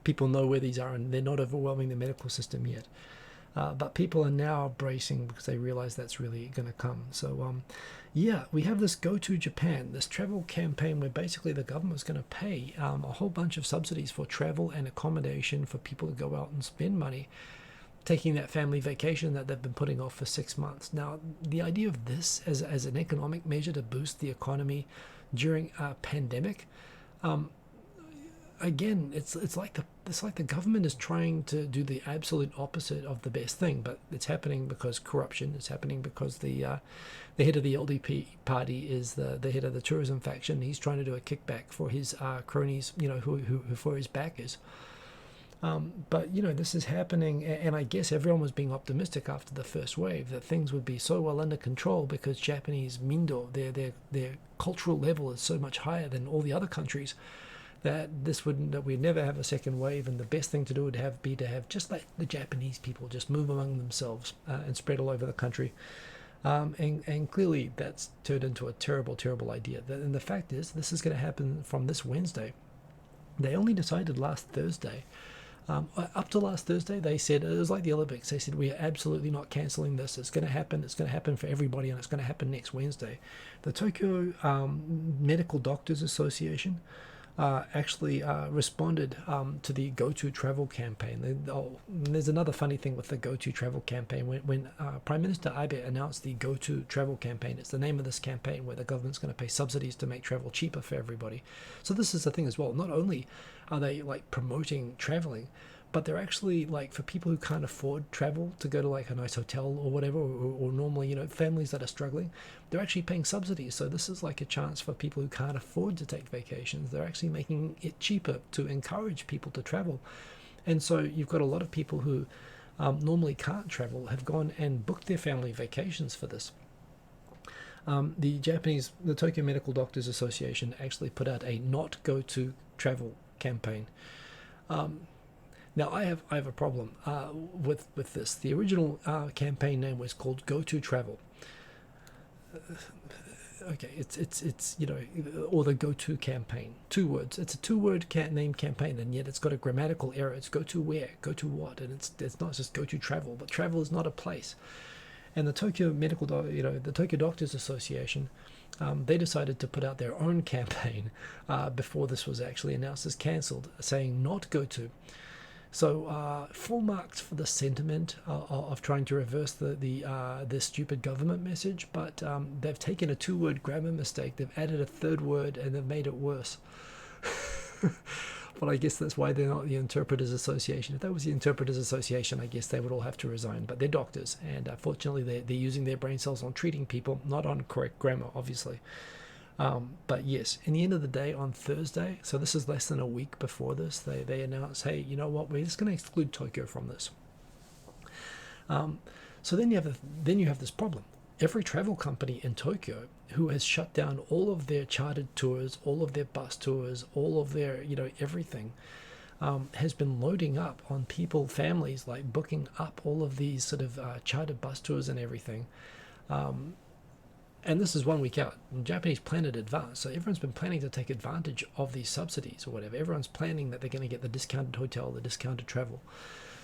people know where these are, and they're not overwhelming the medical system yet. But people are now bracing because they realize that's really going to come. So, we have this Go to Japan, this travel campaign where basically the government is going to pay a whole bunch of subsidies for travel and accommodation for people to go out and spend money, taking that family vacation that they've been putting off for 6 months. Now, the idea of this as an economic measure to boost the economy during a pandemic, again, it's like the government is trying to do the absolute opposite of the best thing, but it's happening because corruption. It's happening because the head of the LDP party is the head of the tourism faction. He's trying to do a kickback for his cronies, who for his backers. But this is happening, and I guess everyone was being optimistic after the first wave that things would be so well under control because Japanese mindo, their cultural level is so much higher than all the other countries, that we'd never have a second wave, and the best thing to do would be to have just let the Japanese people just move among themselves and spread all over the country. And clearly that's turned into a terrible, terrible idea. And the fact is, this is going to happen from this Wednesday. They only decided last Thursday Up to last Thursday, they said, it was like the Olympics, they said, we are absolutely not cancelling this. It's going to happen for everybody, and it's going to happen next Wednesday. The Tokyo Medical Doctors Association actually responded to the Go To Travel campaign. There's another funny thing with the Go To Travel campaign. When Prime Minister Abe announced the Go To Travel campaign, it's the name of this campaign where the government's going to pay subsidies to make travel cheaper for everybody. So this is the thing as well. Not only are they like promoting traveling, but they're actually like for people who can't afford travel to go to like a nice hotel or whatever, or normally, you know, families that are struggling, they're actually paying subsidies. So this is like a chance for people who can't afford to take vacations. They're actually making it cheaper to encourage people to travel. And so you've got a lot of people who normally can't travel have gone and booked their family vacations for this. The Tokyo Medical Doctors Association actually put out a not go to travel campaign. Now I have a problem with this. The original campaign name was called Go To Travel. Okay, it's you know, or the Go To campaign. 2 words. It's a 2-word name campaign, and yet it's got a grammatical error. It's go to where, go to what, and it's not just go to travel. But travel is not a place. And the Tokyo the Tokyo Doctors Association, they decided to put out their own campaign before this was actually announced as cancelled, saying not go to. So full marks for the sentiment of trying to reverse the stupid government message, but they've taken a 2-word grammar mistake, they've added a 3rd word, and they've made it worse. But I guess that's why they're not the Interpreters Association. If that was the Interpreters Association, I guess they would all have to resign. But they're doctors, and fortunately they're using their brain cells on treating people, not on correct grammar, obviously. But yes, in the end of the day, on Thursday, so this is less than a week before this, they announced, hey, you know what, we're just going to exclude Tokyo from this. So then you have this problem. Every travel company in Tokyo who has shut down all of their chartered tours, all of their bus tours, all of their, you know, everything, has been loading up on families, like booking up all of these sort of chartered bus tours and everything. And this is 1 week out. And Japanese plan in advance, so everyone's been planning to take advantage of these subsidies or whatever. Everyone's planning that they're going to get the discounted hotel, the discounted travel.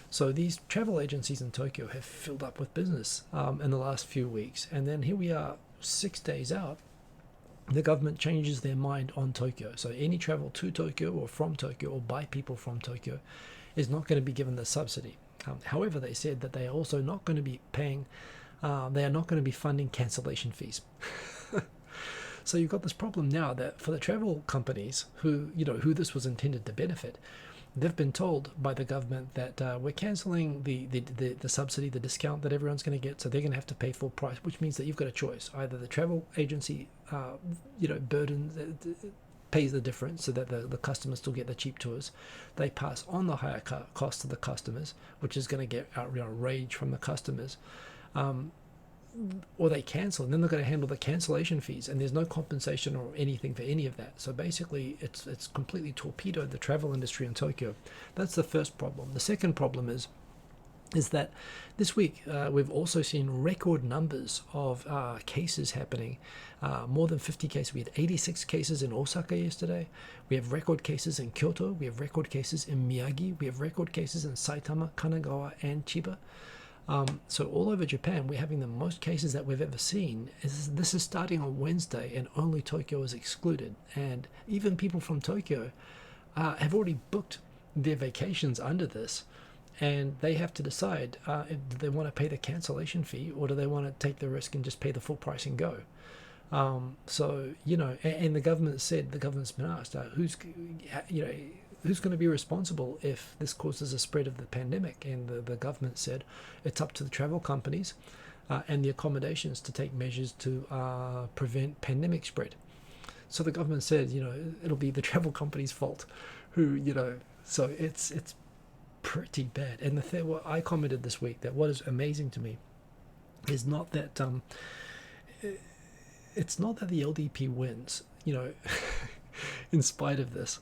So these travel agencies in Tokyo have filled up with business in the last few weeks. And then here we are 6 days out, the government changes their mind on Tokyo. So any travel to Tokyo or from Tokyo or by people from Tokyo is not going to be given the subsidy. However, they said that they are also not going to be paying, they are not going to be funding cancellation fees. So you've got this problem now that for the travel companies who this was intended to benefit, they've been told by the government that we're cancelling the subsidy, the discount that everyone's going to get, so they're going to have to pay full price, which means that you've got a choice. Either the travel agency, pays the difference so that the customers still get the cheap tours. They pass on the higher cost to the customers, which is going to get rage from the customers. Or they cancel, and then they're going to handle the cancellation fees, and there's no compensation or anything for any of that. So basically it's completely torpedoed the travel industry in Tokyo. That's the first problem. The second problem is that this week we've also seen record numbers of cases happening. More than 50 cases. We had 86 cases in Osaka yesterday. We have record cases in Kyoto. We have record cases in Miyagi. We have record cases in Saitama, Kanagawa, and Chiba. So all over Japan, we're having the most cases that we've ever seen. This is starting on Wednesday, and only Tokyo is excluded. And even people from Tokyo have already booked their vacations under this, and they have to decide do they want to pay the cancellation fee, or do they want to take the risk and just pay the full price and go. So, and the government's been asked, who's going to be responsible if this causes a spread of the pandemic? And the government said it's up to the travel companies and the accommodations to take measures to prevent pandemic spread. So the government said, it'll be the travel companies' fault, so it's pretty bad. And what I commented this week, that what is amazing to me is not that it's not that the LDP wins, in spite of this.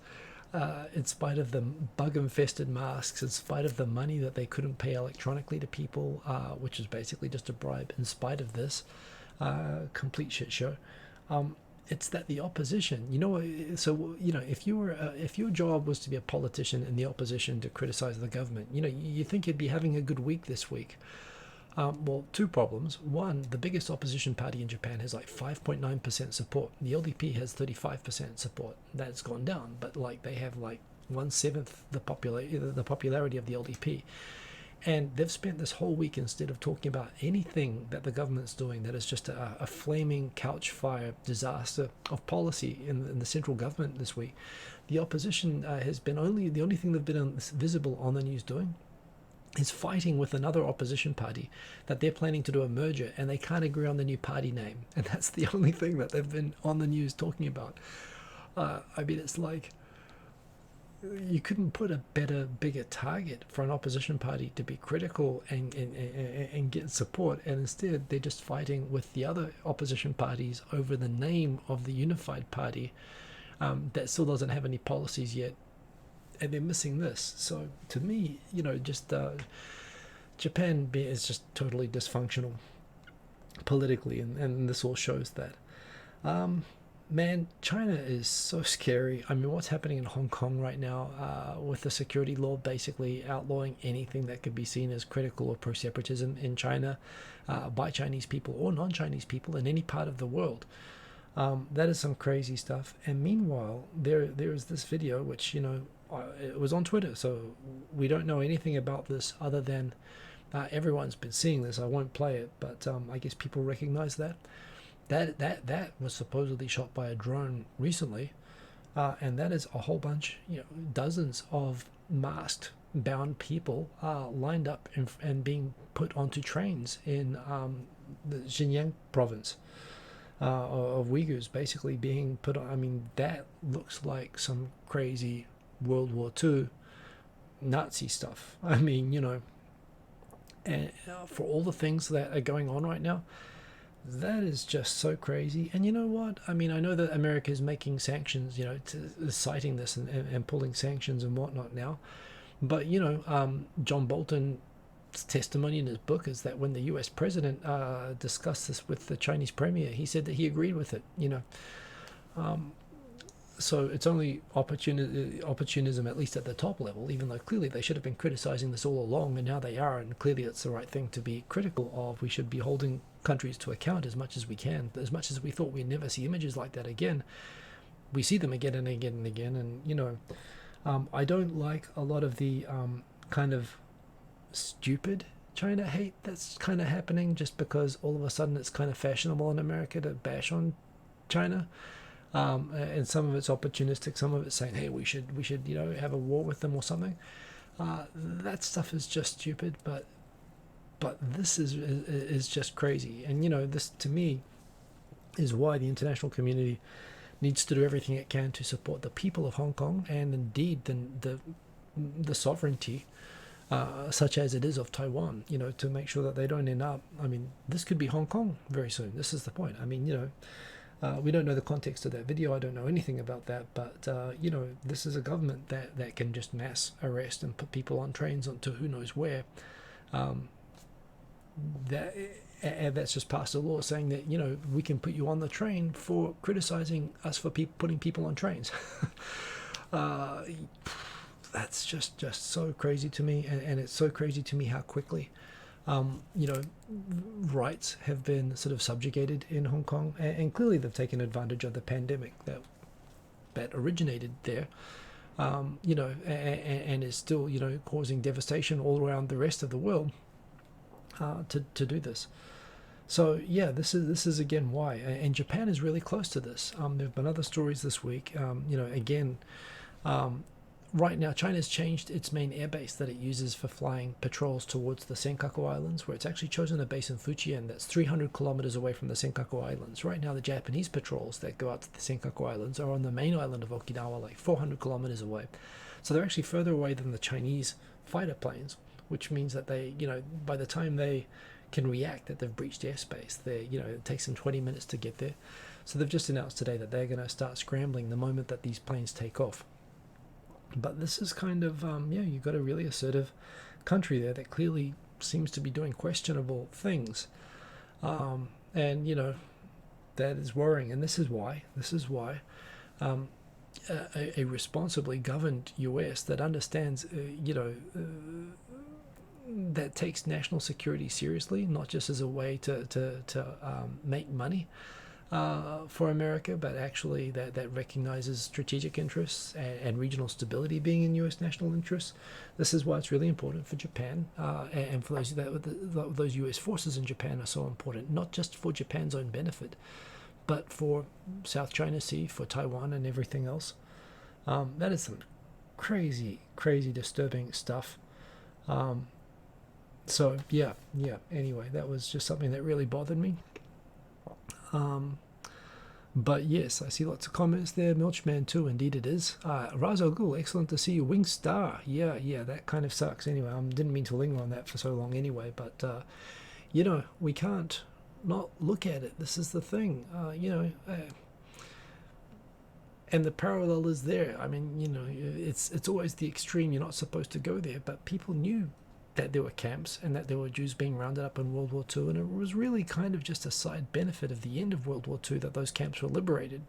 In spite of the bug-infested masks, in spite of the money that they couldn't pay electronically to people, which is basically just a bribe, in spite of this complete shit show, it's that the opposition, so if you were if your job was to be a politician in the opposition to criticize the government, you think you'd be having a good week this week. Well, two problems. One, the biggest opposition party in Japan has like 5.9% support. The LDP has 35% support. That's gone down, but like they have like 1/7 the popularity of the LDP. And they've spent this whole week, instead of talking about anything that the government's doing that is just a flaming couch fire disaster of policy in the central government this week, the opposition has been the only thing they've been visible on the news doing is fighting with another opposition party that they're planning to do a merger, and they can't agree on the new party name. And that's the only thing that they've been on the news talking about. I mean, it's like, you couldn't put a better, bigger target for an opposition party to be critical and get support, and instead they're just fighting with the other opposition parties over the name of the unified party that still doesn't have any policies yet, and they're missing this. So to me, just Japan is just totally dysfunctional politically, and this all shows that. Man, China is so scary. I mean, what's happening in Hong Kong right now with the security law basically outlawing anything that could be seen as critical or pro-separatism in China by Chinese people or non-Chinese people in any part of the world. That is some crazy stuff. And meanwhile, there is this video, which, it was on Twitter, so we don't know anything about this other than everyone's been seeing this. I won't play it, but I guess people recognize that. That was supposedly shot by a drone recently, and that is a whole bunch, dozens of masked, bound people lined up and being put onto trains in the Xinjiang province of Uyghurs, basically being put on. I mean, that looks like some crazy World War II Nazi stuff. I mean, and for all the things that are going on right now, that is just so crazy. And you know what? I mean, I know that America is making sanctions, citing this and pulling sanctions and whatnot now. But, John Bolton's testimony in his book is that when the US president discussed this with the Chinese premier, he said that he agreed with it, So it's only opportunism, at least at the top level, even though clearly they should have been criticizing this all along, and now they are, and clearly it's the right thing to be critical of. We should be holding countries to account as much as we can. As much as we thought we'd never see images like that again, we see them again and again and again. And, I don't like a lot of the kind of stupid China hate that's kind of happening just because all of a sudden it's kind of fashionable in America to bash on China. And some of it's opportunistic, some of it's saying, hey, we should have a war with them or something. That stuff is just stupid, but this is just crazy. And this to me is why the international community needs to do everything it can to support the people of Hong Kong, and indeed the sovereignty, such as it is of Taiwan, to make sure that they don't end up. I mean, this could be Hong Kong very soon. This is the point. I mean, we don't know the context of that video. I don't know anything about that, but this is a government that can just mass arrest and put people on trains onto who knows where. That's just passed a law saying that we can put you on the train for criticizing us for putting people on trains. That's just so crazy to me, and it's so crazy to me how quickly rights have been sort of subjugated in Hong Kong, and clearly they've taken advantage of the pandemic that originated there, and is still causing devastation all around the rest of the world to do this. So yeah, this is again why, and Japan is really close to this. There have been other stories this week. Right now, China's changed its main airbase that it uses for flying patrols towards the Senkaku Islands, where it's actually chosen a base in Fujian that's 300 kilometers away from the Senkaku Islands. Right now, the Japanese patrols that go out to the Senkaku Islands are on the main island of Okinawa, like 400 kilometers away. So they're actually further away than the Chinese fighter planes, which means that they, by the time they can react that they've breached airspace, it takes them 20 minutes to get there. So they've just announced today that they're going to start scrambling the moment that these planes take off. But this is kind of, you've got a really assertive country there that clearly seems to be doing questionable things. And, that is worrying, and this is why. Um, a responsibly governed US that understands, that takes national security seriously, not just as a way to make money for America, but actually that recognizes strategic interests and regional stability being in U.S. national interests. This is why it's really important for Japan, and for those U.S. forces in Japan are so important, not just for Japan's own benefit, but for South China Sea, for Taiwan and everything else. That is some crazy, disturbing stuff. So yeah. Anyway, that was just something that really bothered me. But yes, I see lots of comments there. Milchman too, indeed it is. Razo Gul, excellent to see you. Wingstar, yeah, that kind of sucks. Anyway, I didn't mean to linger on that for so long anyway, but we can't not look at it. This is the thing, and the parallel is there. I mean, it's always the extreme. You're not supposed to go there, but people knew that there were camps and that there were Jews being rounded up in World War II, and it was really kind of just a side benefit of the end of World War II that those camps were liberated.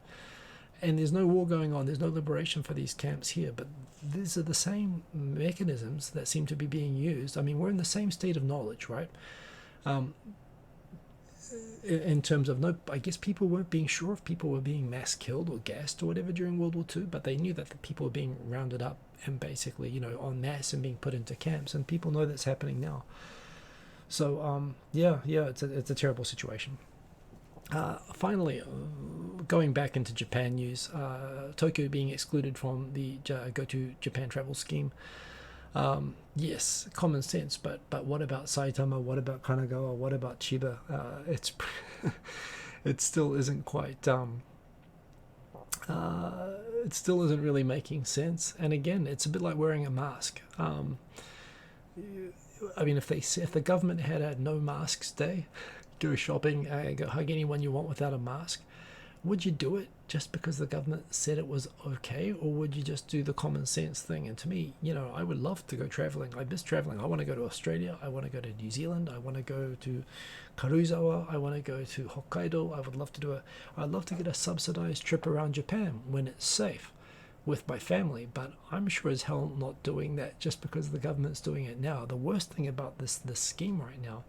And there's no war going on, there's no liberation for these camps here, but these are the same mechanisms that seem to be being used. I mean, we're in the same state of knowledge, right? In terms of, I guess people weren't being sure if people were being mass killed or gassed or whatever during World War II, but they knew that the people were being rounded up and basically, en masse and being put into camps, and people know that's happening now. So, it's a terrible situation. Finally, going back into Japan news, Tokyo being excluded from the Go to Japan travel scheme. Yes, common sense, but what about Saitama? What about Kanagawa? What about Chiba? It still isn't quite. It still isn't really making sense. And again, it's a bit like wearing a mask. I mean, if the government had a no masks day, go shopping, go hug anyone you want without a mask, would you do it just because the government said it was okay, or would you just do the common sense thing? And to me, I would love to go traveling. I miss traveling. I want to go to Australia. I want to go to New Zealand. I want to go to Karuizawa. I want to go to Hokkaido. I'd love to get a subsidized trip around Japan when it's safe with my family, but I'm sure as hell not doing that just because the government's doing it now. The worst thing about this scheme right now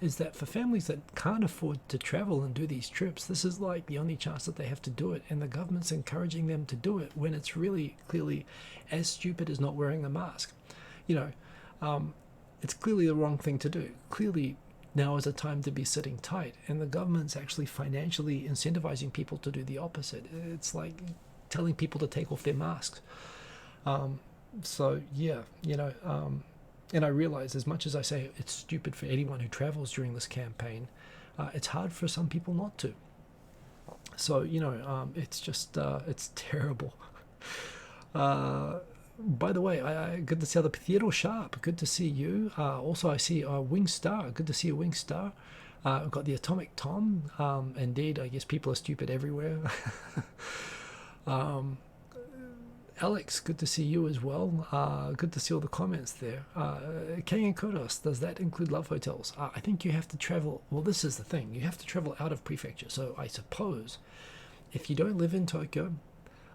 is that for families that can't afford to travel and do these trips, this is like the only chance that they have to do it, and the government's encouraging them to do it when it's really clearly as stupid as not wearing a mask. It's clearly the wrong thing to do. Clearly now is a time to be sitting tight, and the government's actually financially incentivizing people to do the opposite. It's like telling people to take off their masks. And I realize, as much as I say it's stupid for anyone who travels during this campaign, it's hard for some people not to. So, it's just, it's terrible. By the way, good to see other Piero Sharp. Good to see you. Also, I see Wingstar. Good to see you, Wingstar. We've got the Atomic Tom. Indeed, I guess people are stupid everywhere. Alex, good to see you as well. Good to see all the comments there. Kay and Kodos, does that include love hotels? I think you have to travel. Well, this is the thing. You have to travel out of prefecture. So I suppose if you don't live in Tokyo,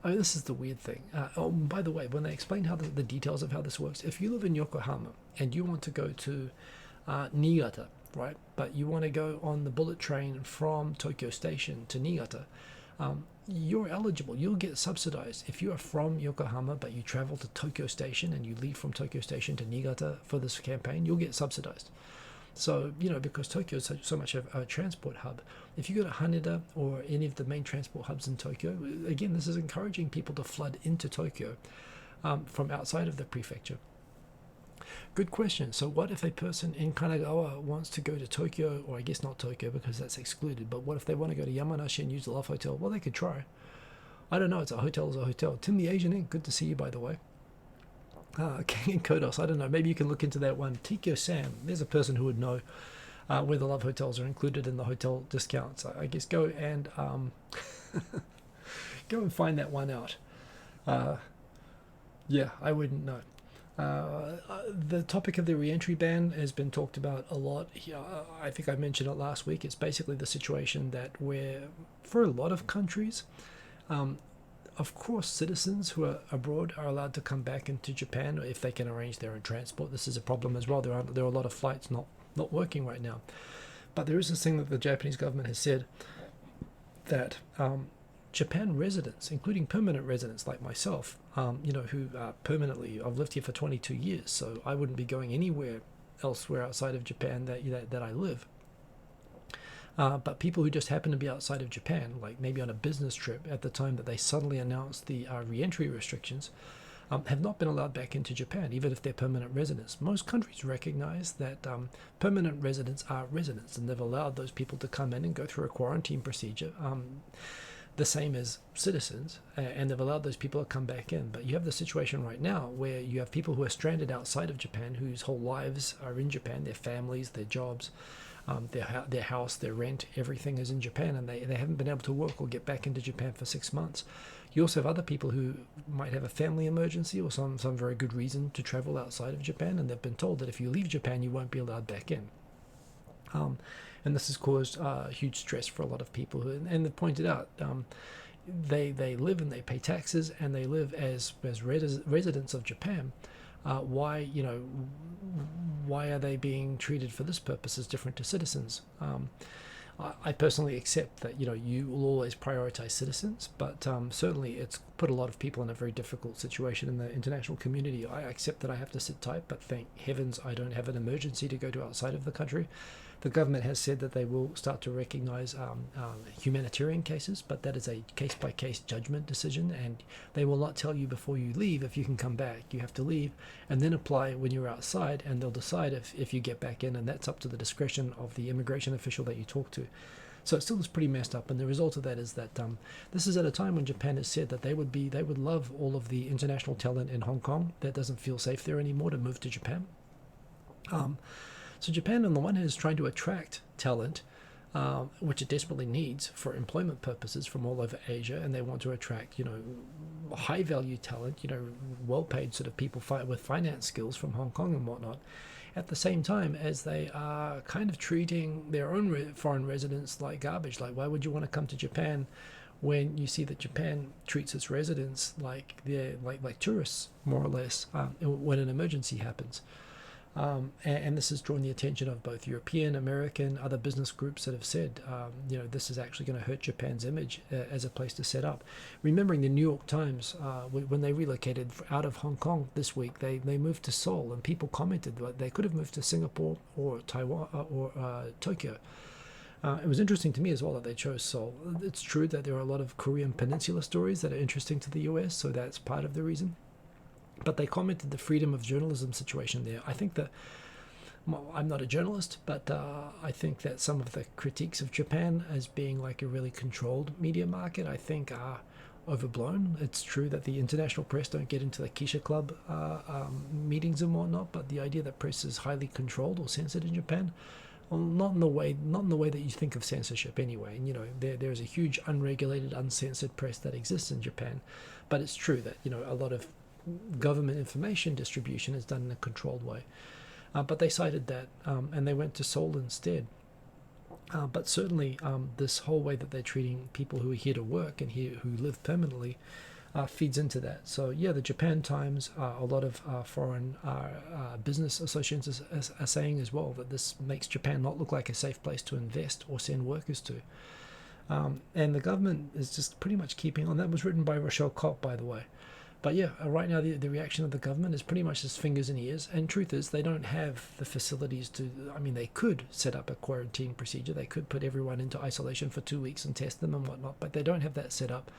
this is the weird thing. By the way, when they explain how the details of how this works, if you live in Yokohama and you want to go to Niigata, right? But you want to go on the bullet train from Tokyo Station to Niigata, you're eligible. You'll get subsidized. If you are from Yokohama but you travel to Tokyo Station and you leave from Tokyo Station to Niigata for this campaign, you'll get subsidized. So, because Tokyo is so much of a transport hub, if you go to Haneda or any of the main transport hubs in Tokyo, again, this is encouraging people to flood into Tokyo from outside of the prefecture. Good question. So what if a person in Kanagawa wants to go to Tokyo, or I guess not Tokyo because that's excluded, but what if they want to go to Yamanashi and use the Love Hotel? Well, they could try. I don't know. It's a hotel is a hotel. Tim the Asian Ink, good to see you, by the way. King and Kodos, I don't know. Maybe you can look into that one. Tikyo Sam, there's a person who would know where the Love Hotels are included in the hotel discounts. I guess go and go and find that one out. Yeah, I wouldn't know. The topic of the reentry ban has been talked about a lot. I think I mentioned it last week. It's basically the situation that where, for a lot of countries, um, of course, citizens who are abroad are allowed to come back into Japan if they can arrange their own transport. This is a problem as well. There are a lot of flights not working right now. But there is this thing that the Japanese government has said that Japan residents, including permanent residents like myself, who permanently, I've lived here for 22 years, so I wouldn't be going anywhere elsewhere outside of Japan that I live. But people who just happen to be outside of Japan, like maybe on a business trip at the time that they suddenly announced the re-entry restrictions, have not been allowed back into Japan, even if they're permanent residents. Most countries recognize that permanent residents are residents, and they've allowed those people to come in and go through a quarantine procedure, the same as citizens, and they've allowed those people to come back in. But you have the situation right now where you have people who are stranded outside of Japan, whose whole lives are in Japan, their families, their jobs, their house, their rent, everything is in Japan, and they haven't been able to work or get back into Japan for 6 months. You also have other people who might have a family emergency or some very good reason to travel outside of Japan, and they've been told that if you leave Japan, you won't be allowed back in. And this has caused huge stress for a lot of people. And they've pointed out they live and they pay taxes and they live as residents of Japan. Why are they being treated for this purpose as different to citizens? I personally accept that you will always prioritize citizens, but certainly it's put a lot of people in a very difficult situation in the international community. I accept that I have to sit tight, but thank heavens I don't have an emergency to go to outside of the country. The government has said that they will start to recognize humanitarian cases, but that is a case-by-case judgment decision, and they will not tell you before you leave if you can come back. You have to leave and then apply when you're outside, and they'll decide if you get back in, and that's up to the discretion of the immigration official that you talk to. So it still is pretty messed up, and the result of that is that this is at a time when Japan has said that they would love all of the international talent in Hong Kong that doesn't feel safe there anymore to move to Japan. So Japan, on the one hand, is trying to attract talent, which it desperately needs for employment purposes from all over Asia, and they want to attract, high-value talent, well-paid sort of people with finance skills from Hong Kong and whatnot, at the same time as they are kind of treating their own foreign residents like garbage. Like, why would you want to come to Japan when you see that Japan treats its residents like they're like tourists, more or less, when an emergency happens? And this has drawn the attention of both European, American, other business groups that have said, this is actually going to hurt Japan's image as a place to set up. Remembering the New York Times, when they relocated out of Hong Kong this week, they moved to Seoul, and people commented that they could have moved to Singapore or Taiwan or Tokyo. It was interesting to me as well that they chose Seoul. It's true that there are a lot of Korean Peninsula stories that are interesting to the US, so that's part of the reason. But they commented the freedom of journalism situation there. I think that, I'm not a journalist, but I think that some of the critiques of Japan as being like a really controlled media market, I think are overblown. It's true that the international press don't get into the Keisha Club meetings and whatnot, but the idea that press is highly controlled or censored in Japan, well, not in the way that you think of censorship anyway. And there's a huge unregulated, uncensored press that exists in Japan, but it's true that a lot of government information distribution is done in a controlled way. But they cited that, and they went to Seoul instead. But certainly this whole way that they're treating people who are here to work and who live permanently feeds into that. So yeah, the Japan Times, a lot of foreign business associations are saying as well that this makes Japan not look like a safe place to invest or send workers to. And the government is just pretty much keeping on. That was written by Rochelle Kopp, by the way. But yeah, right now the reaction of the government is pretty much just fingers and ears. And truth is, they don't have the facilities to. I mean, they could set up a quarantine procedure. They could put everyone into isolation for 2 weeks and test them and whatnot. But they don't have that set up.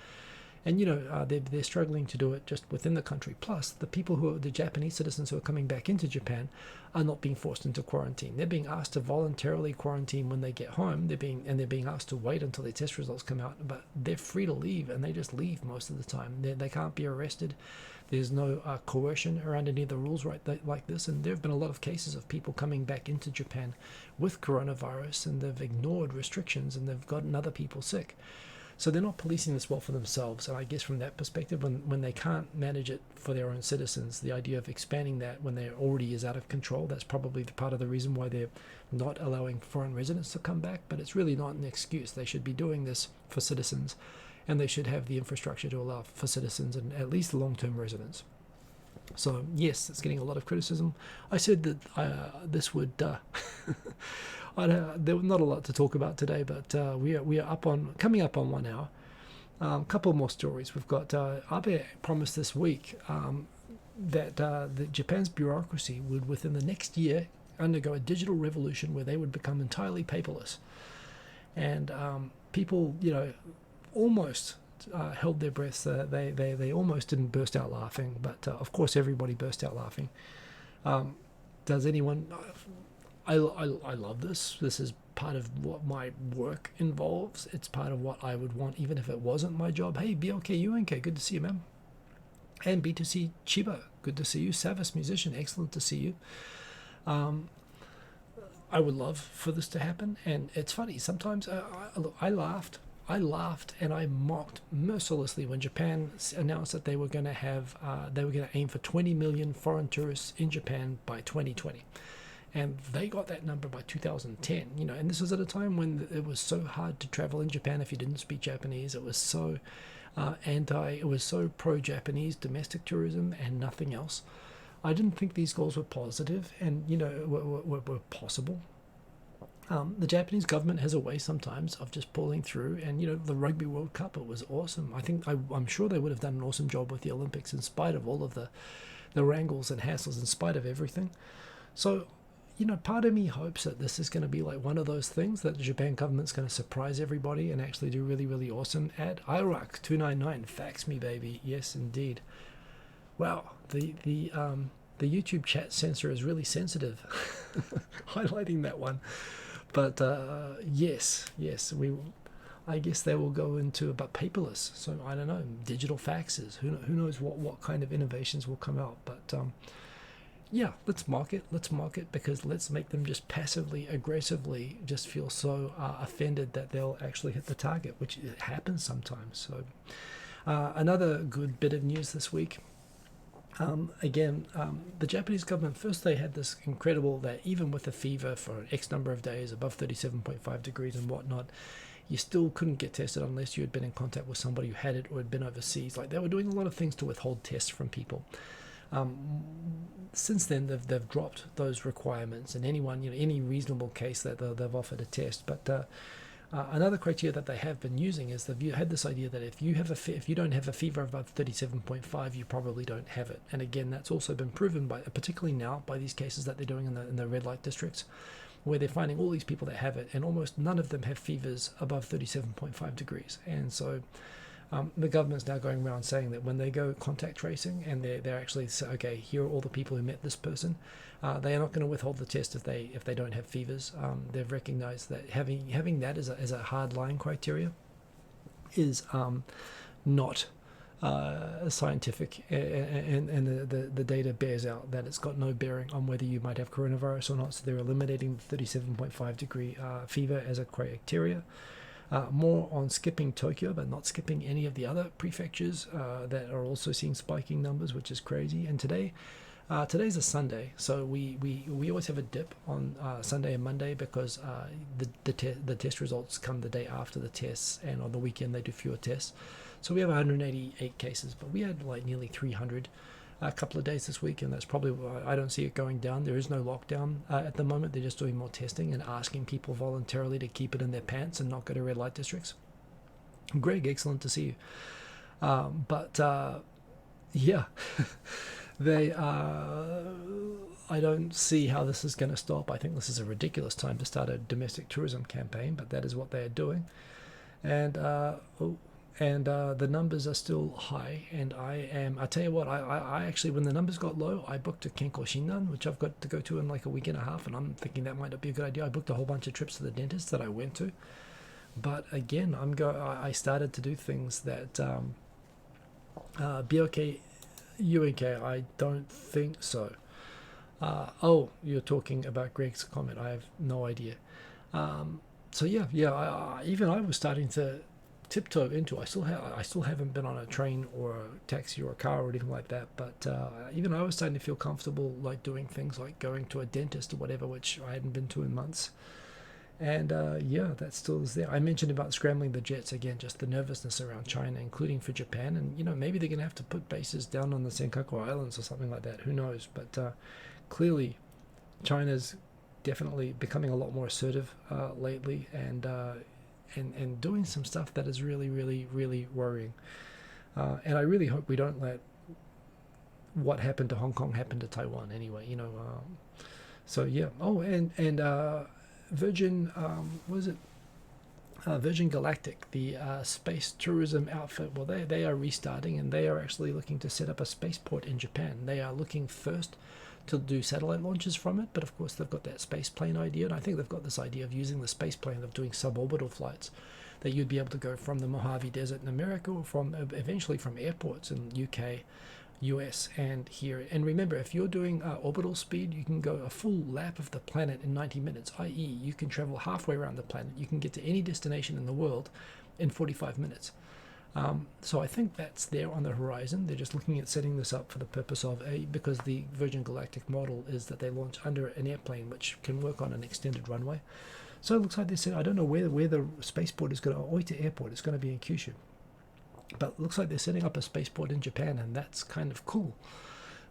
And they're struggling to do it just within the country. Plus, the Japanese citizens who are coming back into Japan are not being forced into quarantine. They're being asked to voluntarily quarantine when they get home. They're being asked to wait until their test results come out. But they're free to leave, and they just leave most of the time. They can't be arrested. There's no coercion around any of the rules like this. And there have been a lot of cases of people coming back into Japan with coronavirus, and they've ignored restrictions, and they've gotten other people sick. So they're not policing this well for themselves. And I guess from that perspective, when they can't manage it for their own citizens, the idea of expanding that when there already is out of control, that's probably the part of the reason why they're not allowing foreign residents to come back. But it's really not an excuse. They should be doing this for citizens, and they should have the infrastructure to allow for citizens and at least long-term residents. So yes, it's getting a lot of criticism. I said that this would there was not a lot to talk about today, but we are coming up on 1 hour. Couple more stories. We've got Abe promised this week that Japan's bureaucracy would within the next year undergo a digital revolution where they would become entirely paperless, and people almost held their breaths. They almost didn't burst out laughing, but of course everybody burst out laughing. Does anyone? I love this. This is part of what my work involves. It's part of what I would want, even if it wasn't my job. Hey, BLK UNK, good to see you, man. And B2C Chiba, good to see you. Savas Musician, excellent to see you. I would love for this to happen, and it's funny. Sometimes I laughed and I mocked mercilessly when Japan announced that they were going to aim for 20 million foreign tourists in Japan by 2020. And they got that number by 2010, and this was at a time when it was so hard to travel in Japan if you didn't speak Japanese. It was so it was so pro-Japanese domestic tourism and nothing else. I didn't think these goals were positive and, were possible. The Japanese government has a way sometimes of just pulling through, and the Rugby World Cup, it was awesome. I'm sure they would have done an awesome job with the Olympics in spite of all of the wrangles and hassles, in spite of everything. So, part of me hopes that this is going to be like one of those things that the Japan government's going to surprise everybody and actually do really, really awesome. At Iraq299, fax me, baby. Yes, indeed. Wow, the YouTube chat censor is really sensitive, highlighting that one. But yes, I guess they will go into about paperless. So I don't know, digital faxes. Who knows what kind of innovations will come out? But yeah, let's mark it because let's make them just passively, aggressively just feel so offended that they'll actually hit the target, which it happens sometimes. So another good bit of news this week. The Japanese government, first they had this incredible that even with a fever for an X number of days above 37.5 degrees and whatnot, you still couldn't get tested unless you had been in contact with somebody who had it or had been overseas. Like, they were doing a lot of things to withhold tests from people. Since then, they've dropped those requirements, and anyone, any reasonable case that they've offered a test. But another criteria that they have been using is they've had this idea that if you don't have a fever above 37.5, you probably don't have it. And again, that's also been proven particularly now by these cases that they're doing in the red light districts, where they're finding all these people that have it, and almost none of them have fevers above 37.5 degrees. And so the government's now going around saying that when they go contact tracing and they're actually say, okay, here are all the people who met this person, they are not going to withhold the test if they don't have fevers. They've recognized that having that as a hard line criteria is not scientific, and the data bears out that it's got no bearing on whether you might have coronavirus or not. So they're eliminating the 37.5 degree fever as a criteria. More on skipping Tokyo, but not skipping any of the other prefectures that are also seeing spiking numbers, which is crazy. And today's a Sunday, so we always have a dip on Sunday and Monday because the test results come the day after the tests, and on the weekend they do fewer tests. So we have 188 cases, but we had like nearly 300 a couple of days this week, and that's probably why I don't see it going down. There is no lockdown at the moment. They're just doing more testing and asking people voluntarily to keep it in their pants and not go to red light districts. Greg, excellent to see you. Yeah, they I don't see how this is going to stop. I think this is a ridiculous time to start a domestic tourism campaign, but that is what they are doing. And the numbers are still high, and I tell you what, I actually, when the numbers got low, I booked a Kenko Shinran, which I've got to go to in like a week and a half, and I'm thinking that might not be a good idea. I booked a whole bunch of trips to the dentist that I went to, but again, I started to do things that BOK UNK, I don't think so. Oh, you're talking about Greg's comment. I have no idea. So yeah, even I was starting to tiptoe into. I still haven't been on a train or a taxi or a car or anything like that, but even I was starting to feel comfortable like doing things like going to a dentist or whatever, which I hadn't been to in months. And yeah, that still is there. I mentioned about scrambling the jets again, just the nervousness around China, including for Japan. And, maybe they're going to have to put bases down on the Senkaku Islands or something like that. Who knows? But clearly, China's definitely becoming a lot more assertive lately and doing some stuff that is really, really, really worrying. And I really hope we don't let what happened to Hong Kong happen to Taiwan anyway, so yeah. Oh, and Virgin, was it Virgin Galactic, the space tourism outfit? Well, they are restarting, and they are actually looking to set up a spaceport in Japan. They are looking first to do satellite launches from it, but of course they've got that space plane idea, and I think they've got this idea of using the space plane, of doing suborbital flights, that you'd be able to go from the Mojave Desert in America, or from eventually from airports in UK, US, and here. And remember, if you're doing orbital speed, you can go a full lap of the planet in 90 minutes, i.e. you can travel halfway around the planet. You can get to any destination in the world in 45 minutes. So I think that's there on the horizon. They're just looking at setting this up for the purpose of because the Virgin Galactic model is that they launch under an airplane, which can work on an extended runway. So it looks like they said, I don't know where the spaceport is going to, Oita Airport, it's going to be in Kyushu. But it looks like they're setting up a spaceport in Japan, and that's kind of cool.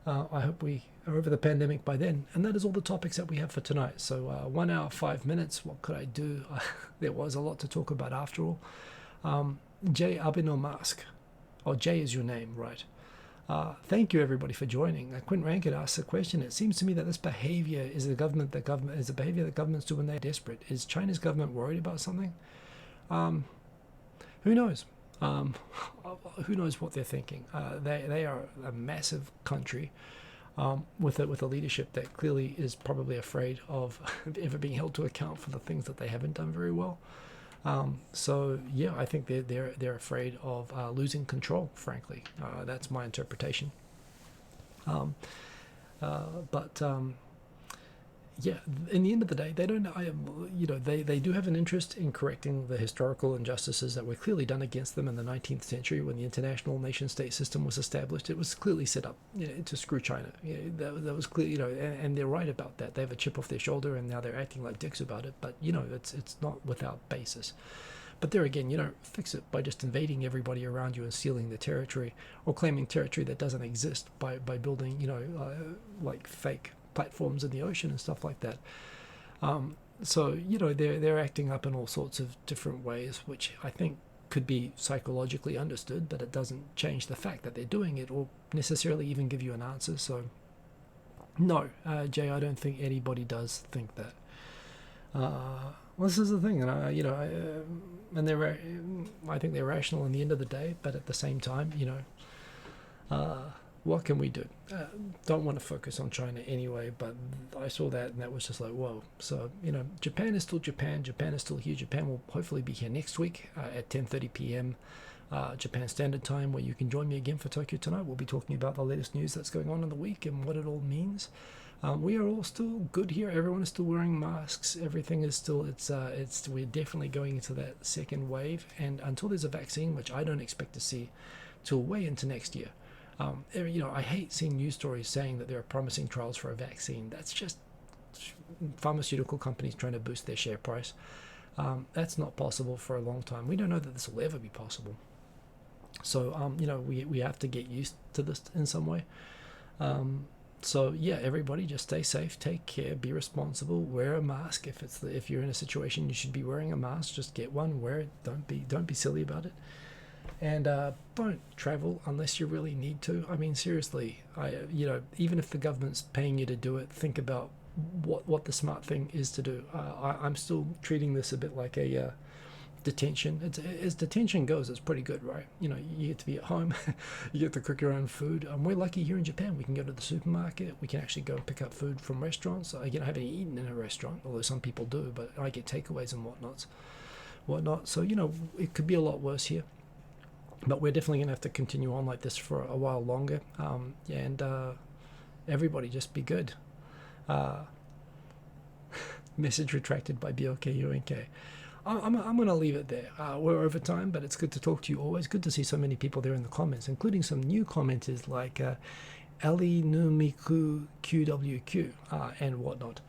I hope we are over the pandemic by then. And that is all the topics that we have for tonight. So 1 hour, 5 minutes. What could I do? There was a lot to talk about after all. Jay Abino Mask. Oh, Jay is your name, right? Thank you, everybody, for joining. Quint Rankin asked a question. It seems to me that this behavior is the behavior that governments do when they're desperate. Is China's government worried about something? Who knows? Who knows what they're thinking? They are a massive country with a leadership that clearly is probably afraid of ever being held to account for the things that they haven't done very well. So yeah, I think they're afraid of losing control. Frankly, that's my interpretation. But yeah, in the end of the day, they don't. They do have an interest in correcting the historical injustices that were clearly done against them in the 19th century when the international nation-state system was established. It was clearly set up to screw China. That was clear. And they're right about that. They have a chip off their shoulder, and now they're acting like dicks about it. But it's not without basis. But there again, you don't fix it by just invading everybody around you and stealing the territory, or claiming territory that doesn't exist by building like fake platforms in the ocean and stuff like that. So they're acting up in all sorts of different ways, which I think could be psychologically understood, but it doesn't change the fact that they're doing it or necessarily even give you an answer. So no, Jay, I don't think anybody does think that. Well, this is the thing, and I think they're rational in the end of the day, but at the same time, what can we do? Don't want to focus on China anyway, but I saw that and that was just like, whoa. So, Japan is still Japan. Japan is still here. Japan will hopefully be here next week at 10:30 p.m. Japan Standard Time, where you can join me again for Tokyo Tonight. We'll be talking about the latest news that's going on in the week and what it all means. We are all still good here. Everyone is still wearing masks. Everything is still, we're definitely going into that second wave. And until there's a vaccine, which I don't expect to see till way into next year. I hate seeing news stories saying that there are promising trials for a vaccine. That's just pharmaceutical companies trying to boost their share price. That's not possible for a long time. We don't know that this will ever be possible. So, we have to get used to this in some way. So yeah, everybody just stay safe, take care, be responsible, wear a mask. If you're in a situation you should be wearing a mask, just get one, wear it. Don't be silly about it. And don't travel unless you really need to. I mean, seriously, even if the government's paying you to do it, think about what the smart thing is to do. I'm still treating this a bit like a detention. As detention goes, it's pretty good, right? You get to be at home, you get to cook your own food. We're lucky here in Japan. We can go to the supermarket. We can actually go and pick up food from restaurants. I haven't eaten in a restaurant, although some people do, but I get takeaways and whatnot. So, it could be a lot worse here. But we're definitely going to have to continue on like this for a while longer. And everybody just be good. Message retracted by BLKUNK. I'm going to leave it there. We're over time, but it's good to talk to you always. Good to see so many people there in the comments, including some new commenters like Ali Numiku QWQ and whatnot.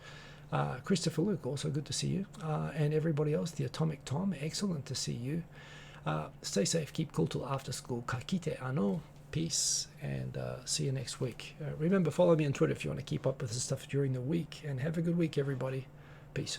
Christopher Luke, also good to see you. And everybody else, the Atomic Tom, excellent to see you. Stay safe, keep cool till after school. Ka kite ano. Peace, and see you next week. Remember, follow me on Twitter if you want to keep up with the stuff during the week, and have a good week, everybody. Peace.